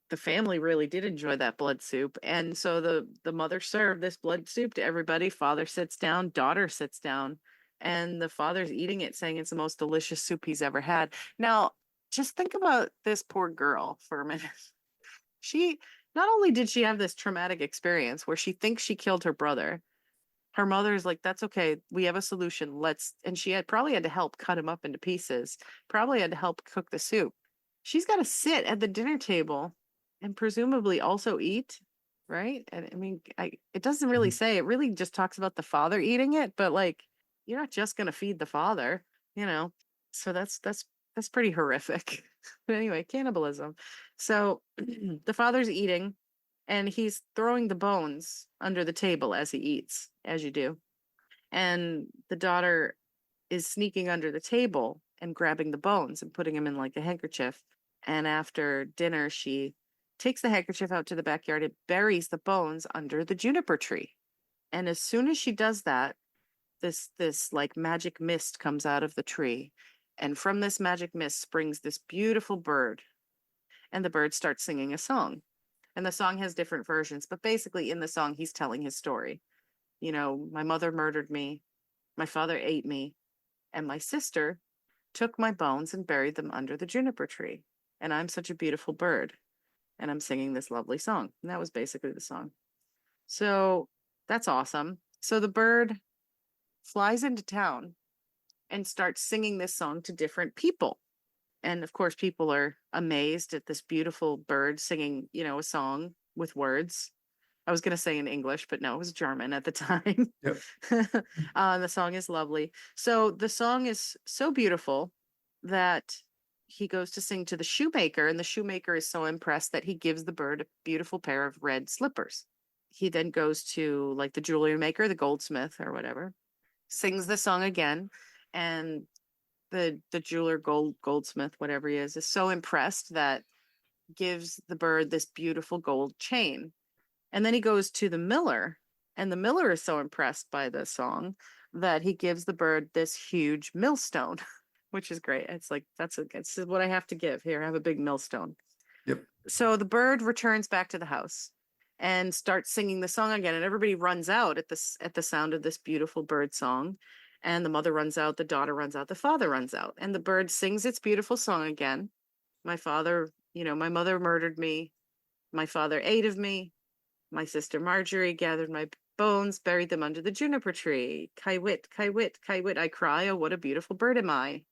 Speaker 1: the family really did enjoy that blood soup. And so the mother served this blood soup to everybody. Father sits down, daughter sits down, and the father's eating it, saying it's the most delicious soup he's ever had. Now, just think about this poor girl for a minute. She not only did she have this traumatic experience where she thinks she killed her brother, her mother's like, "That's okay. We have a solution. And she had probably had to help cut him up into pieces, probably had to help cook the soup. She's got to sit at the dinner table and presumably also eat, right? And I mean, it doesn't really
Speaker 3: Mhm.
Speaker 1: say, it really just talks about the father eating it, but like, you're not just going to feed the father, you know? So that's pretty horrific. But anyway, cannibalism. So the father's eating and he's throwing the bones under the table as he eats, as you do. And the daughter is sneaking under the table and grabbing the bones and putting them in like a handkerchief. And after dinner, she takes the handkerchief out to the backyard and buries the bones under the juniper tree. And as soon as she does that, this like magic mist comes out of the tree. And from this magic mist springs this beautiful bird. And the bird starts singing a song. And the song has different versions, but basically in the song, he's telling his story. My mother murdered me, my father ate me, and my sister took my bones and buried them under the juniper tree. And I'm such a beautiful bird. And I'm singing this lovely song. And that was basically the song. So that's awesome. So the bird flies into town and starts singing this song to different people. And of course, people are amazed at this beautiful bird singing, a song with words. I was going to say in English, but no, it was German at the time.
Speaker 3: Yep.
Speaker 1: The song is lovely. So the song is so beautiful that he goes to sing to the shoemaker, and the shoemaker is so impressed that he gives the bird a beautiful pair of red slippers. He then goes to like the jewelry maker, the goldsmith or whatever, sings the song again, and the jeweler, goldsmith, whatever he is so impressed that gives the bird this beautiful gold chain. And then he goes to the miller, and the miller is so impressed by the song that he gives the bird this huge millstone, which is great. It's like, it's what I have to give. Here, have a big millstone.
Speaker 3: Yep.
Speaker 1: So the bird returns back to the house and starts singing the song again, and everybody runs out at the sound of this beautiful bird song. And the mother runs out, the daughter runs out, the father runs out, and the bird sings its beautiful song again. My mother murdered me. My father ate of me. My sister Marjorie gathered my bones, buried them under the juniper tree. Kai wit, kai wit, kai wit, I cry, oh, what a beautiful bird am I.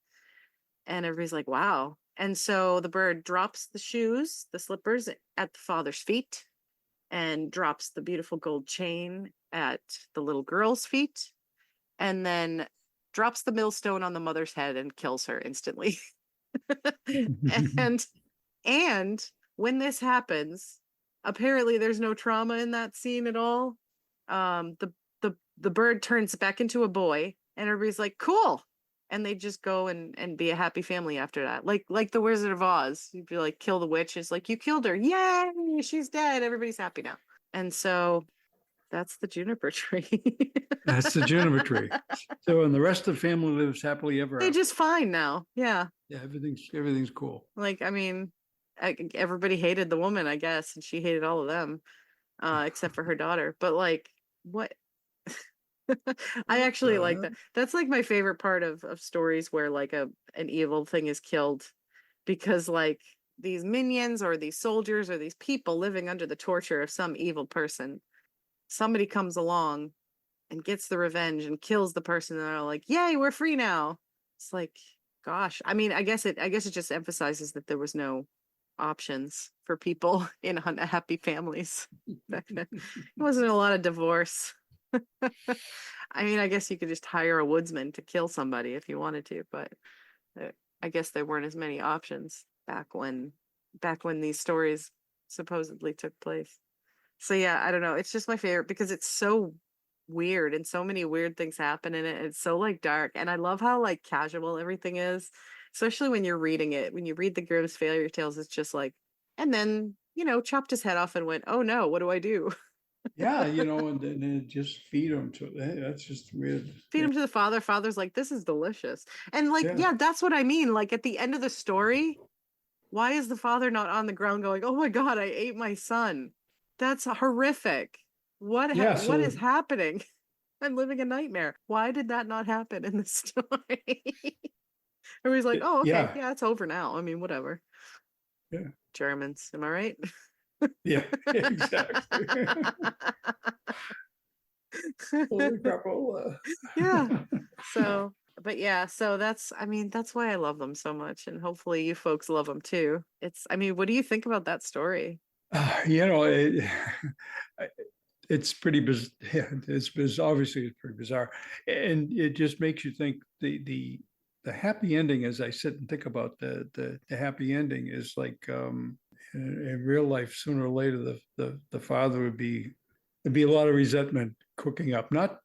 Speaker 1: And everybody's like, wow. And so the bird drops the shoes, the slippers at the father's feet, and drops the beautiful gold chain at the little girl's feet, and then drops the millstone on the mother's head and kills her instantly. and and when this happens, apparently there's no trauma in that scene at all. The bird turns back into a boy, and everybody's like, cool. And they just go and be a happy family after that. Like the Wizard of Oz. You'd be like, kill the witch. It's like, you killed her. Yay, she's dead. Everybody's happy now. And so that's the juniper tree.
Speaker 3: That's the juniper tree. So, and the rest of the family lives happily ever
Speaker 1: They're
Speaker 3: after.
Speaker 1: just fine now. Yeah.
Speaker 3: Yeah, everything's cool.
Speaker 1: Like, I mean, everybody hated the woman, I guess, and she hated all of them, except for her daughter. But like, what? I
Speaker 3: What
Speaker 1: actually like
Speaker 3: the
Speaker 1: that. That's like my favorite part of stories where like an evil thing is killed, because like these minions or these soldiers or these people living under the torture of some evil person, somebody comes along and gets the revenge and kills the person, and they're like, "Yay, we're free now." It's like, gosh, I mean, I guess it just emphasizes that there was no options for people in unhappy families back then. It wasn't a lot of divorce. I mean, I guess you could just hire a woodsman to kill somebody if you wanted to, but uh, I guess there weren't as many options back when these stories supposedly took place. So yeah, I don't know. It's just my favorite because it's so weird and so many weird things happen in it. It's so like dark, and I love how like casual everything is, especially when you're reading it. When you read the Grimm's Failure Tales, it's just like, and then chopped his head off and went, "Oh no, what do I do?"
Speaker 3: Yeah, and then just feed them to that's just weird.
Speaker 1: Feed him to the father. Father's like, "This is delicious," and like,
Speaker 3: Yeah.
Speaker 1: yeah, that's what I mean. Like at the end of the story, why is the father not on the ground going, "Oh my god, I ate my son"? That's horrific.
Speaker 3: Yeah,
Speaker 1: What
Speaker 3: so
Speaker 1: is happening? I'm living a nightmare. Why did that not happen in the story? Everybody's like, "Oh, okay,
Speaker 3: yeah,
Speaker 1: yeah, it's over now." I mean, whatever.
Speaker 3: yeah,
Speaker 1: Germans, am I right?
Speaker 3: yeah, exactly. Holy crapola.
Speaker 1: Yeah. So, but yeah, so I mean, that's why I love them so much, and hopefully you folks love them too. I mean, what do you think about that story?
Speaker 3: You know, it, it's pretty bizarre. Yeah, obviously it's pretty bizarre, and it just makes you think the happy ending. As I sit and think about the happy ending is like in real life, sooner or later, the father would be there'd be a lot of resentment cooking up. Not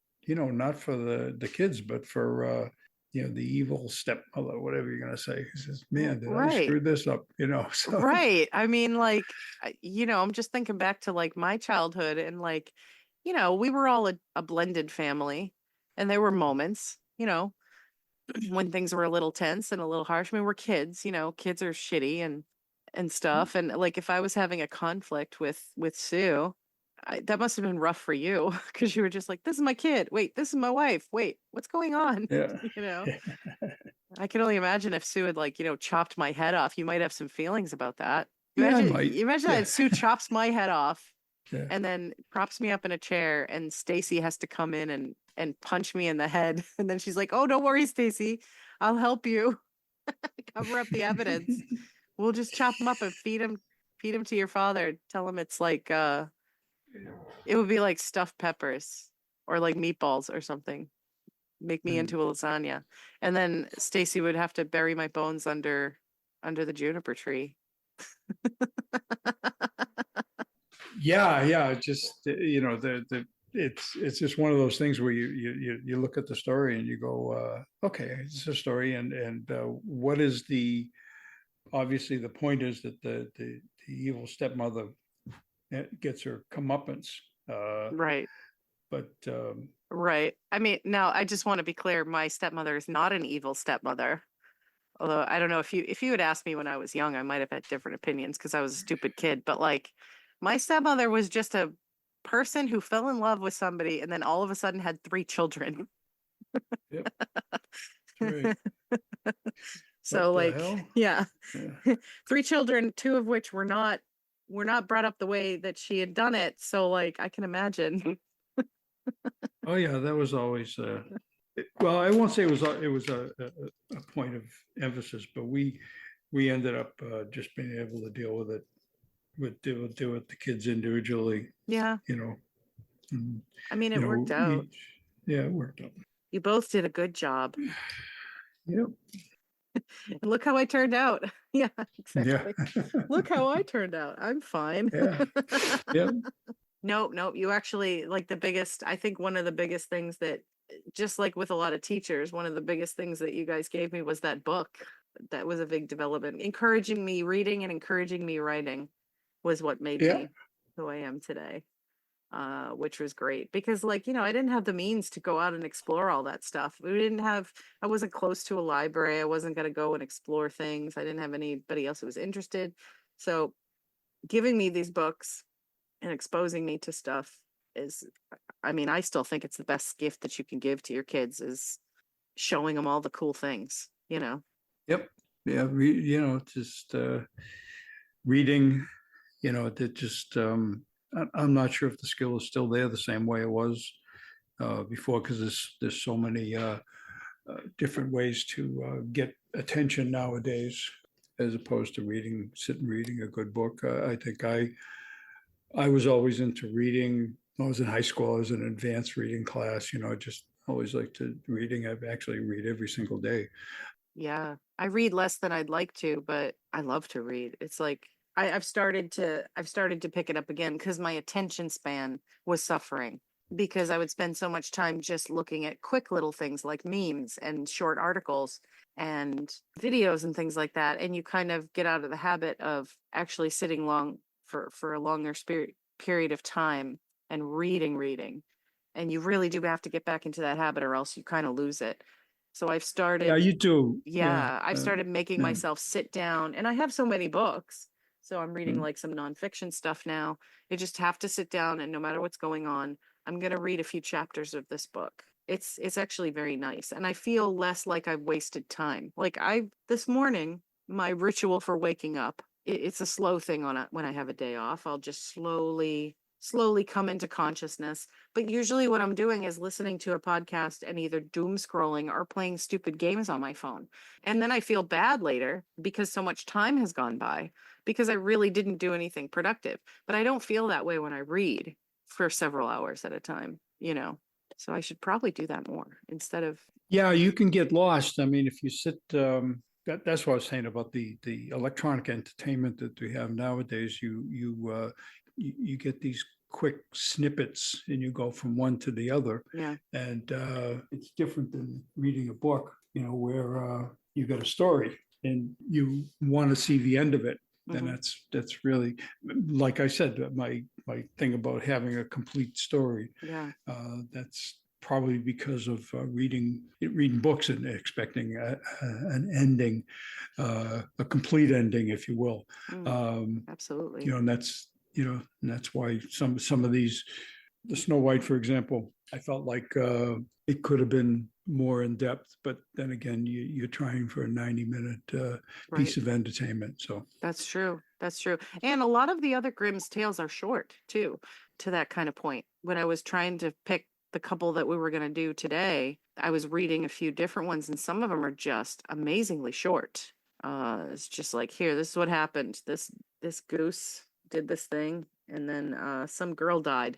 Speaker 3: for the kids, but for the evil stepmother, whatever you're gonna say. He says, "Man, did I
Speaker 1: Right.
Speaker 3: screw this up?" So
Speaker 1: Right. I mean, like, I'm just thinking back to like my childhood, and like, we were all a blended family, and there were moments, when things were a little tense and a little harsh. I mean, we're kids, kids are shitty and stuff. And like, if I was having a conflict with Sue, that must have been rough for you because you were just like, "This is my kid. Wait, this is my wife. Wait, what's going on?"
Speaker 3: yeah,
Speaker 1: You know. I can only imagine if Sue had like, chopped my head off. You might have some feelings about that.
Speaker 3: yeah, I
Speaker 1: Imagine,
Speaker 3: might.
Speaker 1: imagine
Speaker 3: Yeah,
Speaker 1: that Sue chops my head off
Speaker 3: yeah.
Speaker 1: and then props me up in a chair, and Stacy has to come in and punch me in the head, and then she's like, "Oh, don't worry, Stacy, I'll help you cover up the evidence. We'll just chop him up and feed him to your father. Tell him it's like it would be like stuffed peppers or like meatballs or something. Make me
Speaker 3: And
Speaker 1: into a lasagna." And then Stacy would have to bury my bones under the juniper tree.
Speaker 3: yeah, just the it's just one of those things where you look at the story and you go, okay, it's a story, and what is obviously the point is that the evil stepmother gets her comeuppance, uh,
Speaker 1: Right.
Speaker 3: but
Speaker 1: Right. I mean, now I just want to be clear, my stepmother is not an evil stepmother. Although I don't know, if you had asked me when I was young, I might have had different opinions because I was a stupid kid. But like, my stepmother was just a person who fell in love with somebody and then all of a sudden had three children.
Speaker 3: yep, that's right.
Speaker 1: So
Speaker 3: What the
Speaker 1: like,
Speaker 3: hell?
Speaker 1: yeah,
Speaker 3: Yeah.
Speaker 1: three children, two of which were not brought up the way that she had done it. So like, I can imagine.
Speaker 3: Oh yeah, that was always well, I won't say it was a point of emphasis, but we ended up just being able to deal with it deal with the kids individually,
Speaker 1: Yeah,
Speaker 3: you know, and,
Speaker 1: I mean, it worked out.
Speaker 3: each, yeah, it worked out.
Speaker 1: You both did a good job.
Speaker 3: Yep.
Speaker 1: And look how I turned out. Yeah,
Speaker 3: Yeah.
Speaker 1: exactly. Look how I turned out. I'm fine.
Speaker 3: Yeah. Yeah.
Speaker 1: Nope, nope. You actually like I think one of the biggest things that, just like with a lot of teachers, one of the biggest things that you guys gave me was that book. That was a big development. Encouraging me reading and encouraging me writing was what made
Speaker 3: Yeah.
Speaker 1: me who I am today. Which was great because like, I didn't have the means to go out and explore all that stuff. I wasn't close to a library. I wasn't going to go and explore things. I didn't have anybody else who was interested. So giving me these books and exposing me to stuff is, I mean, I still think it's the best gift that you can give to your kids is showing them all the cool things, you know?
Speaker 3: Yep. Yeah. Just reading, that just, I'm not sure if the skill is still there the same way it was before, because there's so many different ways to get attention nowadays, as opposed to sitting reading a good book. I think I was always into reading. When I was in high school, I was in an advanced reading class. I just always liked to reading. I actually read every single day.
Speaker 1: Yeah. I read less than I'd like to, but I love to read. It's like I've started to pick it up again because my attention span was suffering because I would spend so much time just looking at quick little things like memes and short articles and videos and things like that. And you kind of get out of the habit of actually sitting long for a longer period of time and reading. And you really do have to get back into that habit or else you kind of lose it. So I've
Speaker 3: Yeah,
Speaker 1: started,
Speaker 3: you do. Yeah.
Speaker 1: yeah, I've started making
Speaker 3: Yeah.
Speaker 1: myself sit down, and I have so many books. So I'm reading
Speaker 3: Mm.
Speaker 1: like some nonfiction stuff now. I just have to sit down, and no matter what's going on, I'm gonna read a few chapters of this book. It's actually very nice, and I feel less like I've wasted time. Like I this morning, my ritual for waking up, it's a slow thing when I have a day off. I'll just slowly come into consciousness. But usually what I'm doing is listening to a podcast and either doom scrolling or playing stupid games on my phone. And then I feel bad later because so much time has gone by because I really didn't do anything productive. But I don't feel that way when I read for several hours at a time, you know. So I should probably do that more instead of,
Speaker 3: Yeah, you can get lost. I mean, if you sit, that's what I was saying about the electronic entertainment that we have nowadays. You get these quick snippets, and you go from one to the other,
Speaker 1: yeah.
Speaker 3: and it's different than reading a book. Where you got a story and you want to see the end of it. And
Speaker 1: Mhm.
Speaker 3: that's really, like I said, my thing about having a complete story.
Speaker 1: Yeah.
Speaker 3: That's probably because of reading books and expecting an ending, a complete ending, if you will.
Speaker 1: Mm,
Speaker 3: Um,
Speaker 1: absolutely.
Speaker 3: and that's why some of these, the Snow White, for example, I felt like it could have been more in depth, but then again, you're trying for a 90-minute
Speaker 1: Right.
Speaker 3: piece of entertainment. So
Speaker 1: That's true. That's true. And a lot of the other Grimm's tales are short too, to that kind of point. When I was trying to pick the couple that we were going to do today, I was reading a few different ones and some of them are just amazingly short. It's just like, here, this is what happened. This goose did this thing and then some girl died.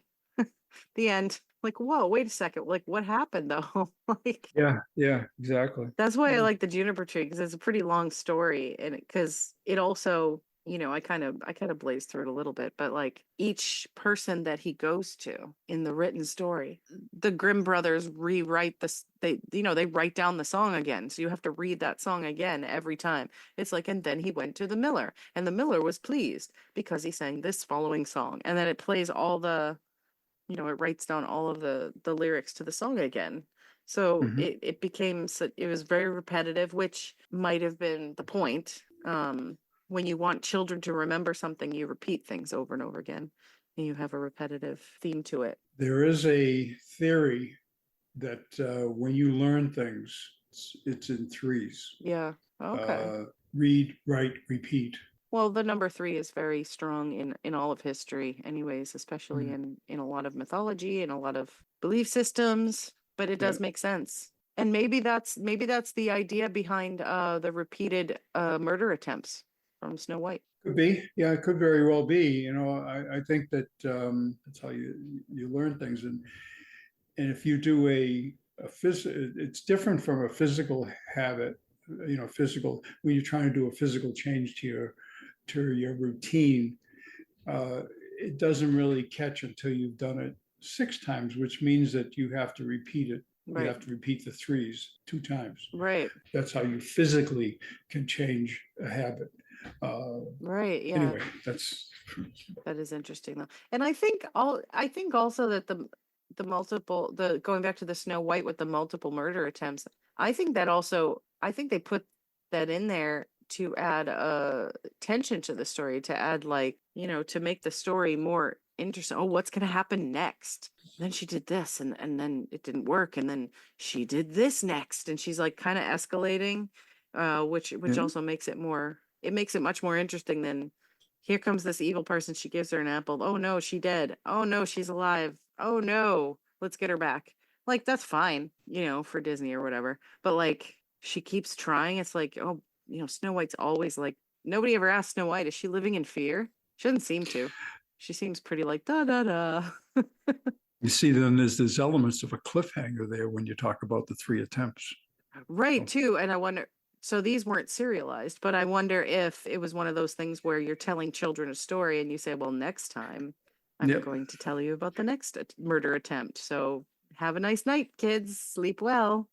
Speaker 1: The end. Like, whoa, wait a second. Like, what happened though? Like,
Speaker 3: yeah, exactly.
Speaker 1: that's why I like the juniper tree because it's a pretty long story, and because it also, I kind of blazed through it a little bit, but like each person that he goes to in the written story, the Grimm brothers rewrite this. They write down the song again, so you have to read that song again every time. It's like, and then he went to the miller, and the miller was pleased because he sang this following song, and then it plays all the it writes down all of the lyrics to the song again. So
Speaker 3: Mhm.
Speaker 1: it became it was very repetitive, which might have been the point. When you want children to remember something, you repeat things over and over again, and you have a repetitive theme to it.
Speaker 3: There is a theory that when you learn things, it's in threes.
Speaker 1: Yeah. Okay.
Speaker 3: Uh, Read, write, repeat.
Speaker 1: Well, the number three is very strong in all of history, anyways, especially
Speaker 3: Mm.
Speaker 1: in a lot of mythology and a lot of belief systems. But it
Speaker 3: Yeah,
Speaker 1: does make sense, and maybe that's the idea behind the repeated murder attempts from Snow White.
Speaker 3: could be. Yeah, it could very well be. I think that that's how you learn things, and if you do it's different from a physical habit. Physical when you're trying to do a physical change to your routine, uh, it doesn't really catch until you've done it 6 times, which means that you have to repeat it. You
Speaker 1: Right.
Speaker 3: have to repeat the threes 2 times.
Speaker 1: Right.
Speaker 3: That's how you physically can change a habit.
Speaker 1: Right. Yeah.
Speaker 3: Anyway, that's
Speaker 1: That is interesting though. And I think also that the going back to the Snow White with the multiple murder attempts, I think they put that in there to add tension to the story, to add like, to make the story more interesting. Oh, what's going to happen next? Then she did this and then it didn't work. And then she did this next. And she's like kind of escalating, which
Speaker 3: Yeah.
Speaker 1: also makes it much more interesting than here comes this evil person. She gives her an apple. Oh no, she dead. Oh no, she's alive. Oh no, let's get her back. Like, that's fine, for Disney or whatever. But like, she keeps trying. It's like, oh, Snow White's always like, nobody ever asked Snow White, is she living in fear? She doesn't seem to. She seems pretty like da da da.
Speaker 3: You see, then there's elements of a cliffhanger there when you talk about the 3 attempts.
Speaker 1: Right, too. And I wonder, so these weren't serialized, but I wonder if it was one of those things where you're telling children a story and you say, well, next time I'm
Speaker 3: Yep.
Speaker 1: going to tell you about the next murder attempt. So have a nice night, kids. Sleep well.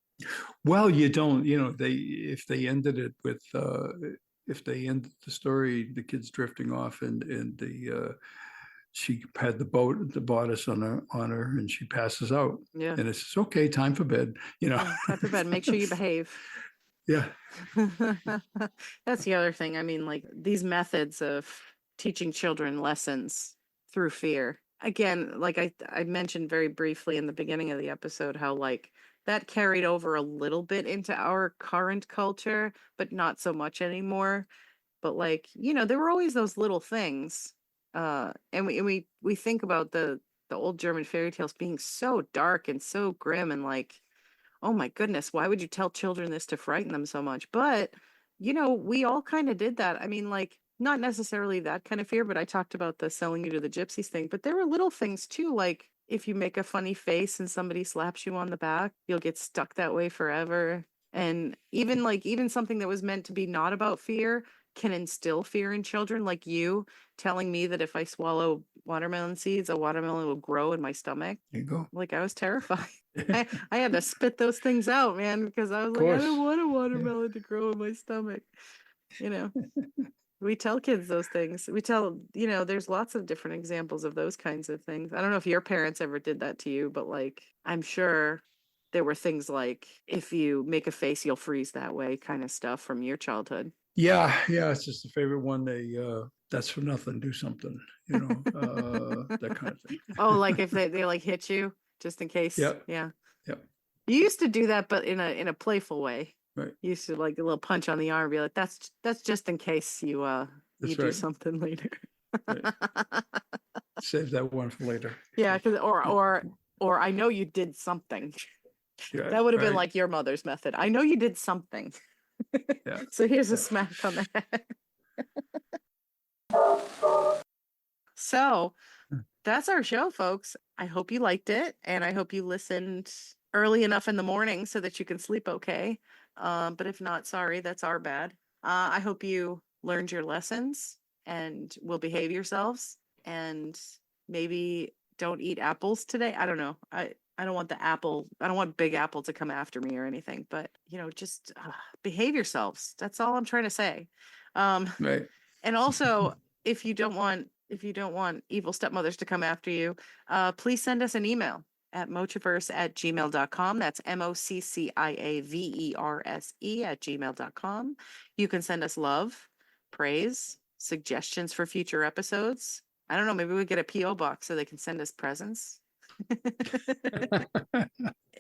Speaker 3: Well, you don't, if they ended it with, if they ended the story, the kids drifting off and she had the bodice on her and she passes out.
Speaker 1: Yeah.
Speaker 3: And it's okay, time for bed,
Speaker 1: Yeah, time for bed. Make sure you behave.
Speaker 3: Yeah.
Speaker 1: That's the other thing. I mean, like these methods of teaching children lessons through fear. Again, like I mentioned very briefly in the beginning of the episode, how like that carried over a little bit into our current culture, but not so much anymore. But like, there were always those little things. And we think about the old German fairy tales being so dark and so grim and like, oh my goodness, why would you tell children this to frighten them so much? But, we all kind of did that. I mean, like, not necessarily that kind of fear, but I talked about the selling you to the gypsies thing. But there were little things too, like if you make a funny face and somebody slaps you on the back, you'll get stuck that way forever. And even something that was meant to be not about fear can instill fear in children, like you telling me that if I swallow watermelon seeds, a watermelon will grow in my stomach.
Speaker 3: There you go.
Speaker 1: Like, I was terrified. I had to spit those things out, man, because I was
Speaker 3: Of
Speaker 1: like, I
Speaker 3: course.
Speaker 1: don't want a watermelon to grow in my stomach. We tell kids those things. We tell, there's lots of different examples of those kinds of things. I don't know if your parents ever did that to you, but like, I'm sure there were things like, if you make a face, you'll freeze that way kind of stuff from your childhood.
Speaker 3: Yeah. It's just a favorite one. That's for nothing, do something, that kind of thing.
Speaker 1: Oh, like if they like hit you just in case.
Speaker 3: Yep.
Speaker 1: Yeah.
Speaker 3: Yep.
Speaker 1: You used to do that, but in a playful way.
Speaker 3: Right.
Speaker 1: You used to like a little punch on the arm, be like, that's just in case you
Speaker 3: That's
Speaker 1: do
Speaker 3: right.
Speaker 1: something later.
Speaker 3: Right. Save that one for later.
Speaker 1: Yeah, because or I know you did something.
Speaker 3: Yeah,
Speaker 1: That would have been
Speaker 3: right.
Speaker 1: like your mother's method. I know you did something.
Speaker 3: Yeah.
Speaker 1: So here's a
Speaker 3: Yeah.
Speaker 1: smack on the head. So that's our show, folks. I hope you liked it, and I hope you listened early enough in the morning so that you can sleep okay. But if not, sorry, that's our bad. I hope you learned your lessons and will behave yourselves, and maybe don't eat apples today. I don't know. I don't want I don't want Big Apple to come after me or anything, but just behave yourselves. That's all I'm trying to say.
Speaker 3: Right.
Speaker 1: And also, if you don't want evil stepmothers to come after you, please send us an email at mochiverse@gmail.com. That's MOCCIAVERSE@gmail.com. You can send us love, praise, suggestions for future episodes. I don't know, maybe we get a P.O. box so they can send us presents.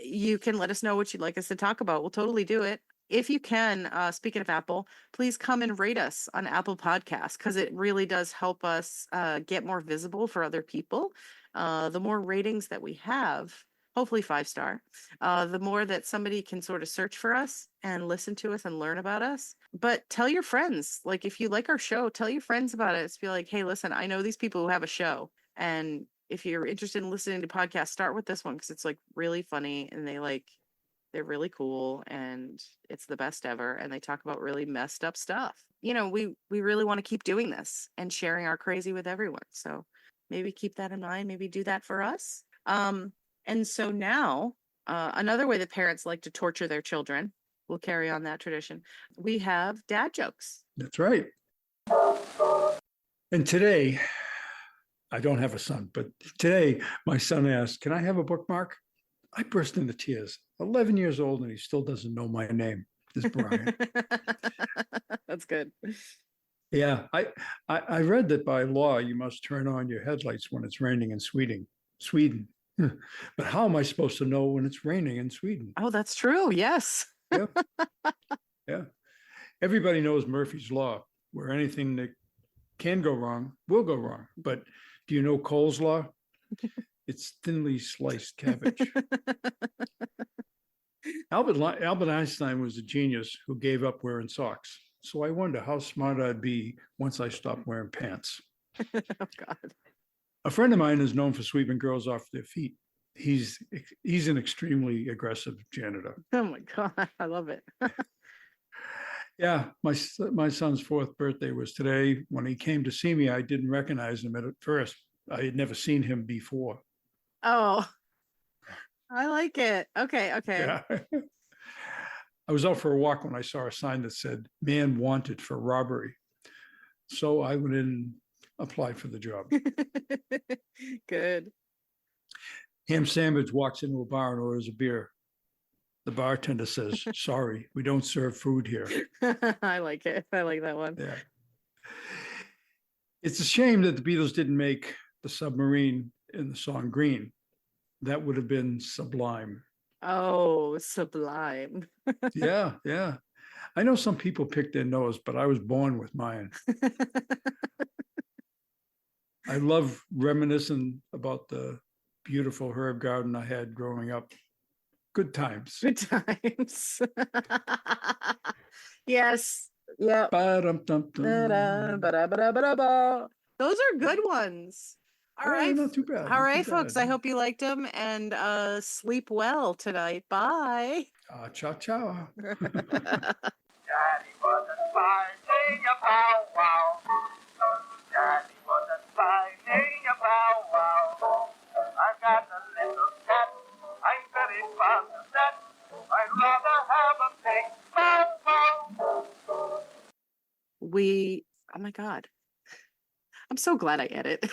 Speaker 1: You can let us know what you'd like us to talk about. We'll totally do it. If you can, speaking of Apple, please come and rate us on Apple Podcasts, because it really does help us get more visible for other people. The more ratings that we have, hopefully 5-star, the more that somebody can sort of search for us and listen to us and learn about us. But tell your friends, like if you like our show, tell your friends about it. It's be like, hey, listen, I know these people who have a show, and if you're interested in listening to podcasts, start with this one because it's like really funny and they're really cool and it's the best ever. And they talk about really messed up stuff. We really want to keep doing this and sharing our crazy with everyone. So maybe keep that in mind. Maybe do that for us. And so now another way that parents like to torture their children, we'll carry on that tradition. We have dad jokes.
Speaker 3: That's right. And today, I don't have a son, but today my son asked, can I have a bookmark? I burst into tears. 11 years old and he still doesn't know my name. This is Brian.
Speaker 1: That's good.
Speaker 3: Yeah, I read that by law you must turn on your headlights when it's raining in Sweden. But how am I supposed to know when it's raining in Sweden?
Speaker 1: Oh, that's true. Yes.
Speaker 3: Yeah, yeah. Everybody knows Murphy's law, where anything that can go wrong will go wrong. But do you know Cole's law? It's thinly sliced cabbage. Albert Einstein was a genius who gave up wearing socks. So I wonder how smart I'd be once I stopped wearing pants.
Speaker 1: Oh, God.
Speaker 3: A friend of mine is known for sweeping girls off their feet. He's an extremely aggressive janitor.
Speaker 1: Oh, my God. I love it.
Speaker 3: Yeah, my son's fourth birthday was today. When he came to see me, I didn't recognize him at first. I had never seen him before.
Speaker 1: Oh, I like it. Okay. Okay.
Speaker 3: Yeah. I was out for a walk when I saw a sign that said "Man wanted for robbery." So I went in and applied for the job.
Speaker 1: Good.
Speaker 3: Ham Sandwich walks into a bar and orders a beer. The bartender says, "Sorry, we don't serve food here."
Speaker 1: I like it. I like that one.
Speaker 3: Yeah. It's a shame that the Beatles didn't make the submarine in the song Green. That would have been sublime.
Speaker 1: Oh, sublime.
Speaker 3: Yeah, yeah. I know some people pick their nose, but I was born with mine. I love reminiscing about the beautiful herb garden I had growing up. Good times.
Speaker 1: Good times. Yes. Yep.
Speaker 3: Ba-dum-dum-dum.
Speaker 1: Ba-da-ba-da-ba-da-ba-da-ba. Those are good ones. All
Speaker 3: Yeah,
Speaker 1: right.
Speaker 3: not too bad.
Speaker 1: All
Speaker 3: not
Speaker 1: right,
Speaker 3: too
Speaker 1: folks.
Speaker 3: bad.
Speaker 1: I hope you liked them and sleep well tonight. Bye.
Speaker 3: Ciao, ciao.
Speaker 2: Daddy wasn't finding a bow wow. Daddy wasn't finding a bow wow. I've got a little cat. I'm very fond of that. I'd rather have a big bow wow.
Speaker 1: Oh my God. I'm so glad I edit.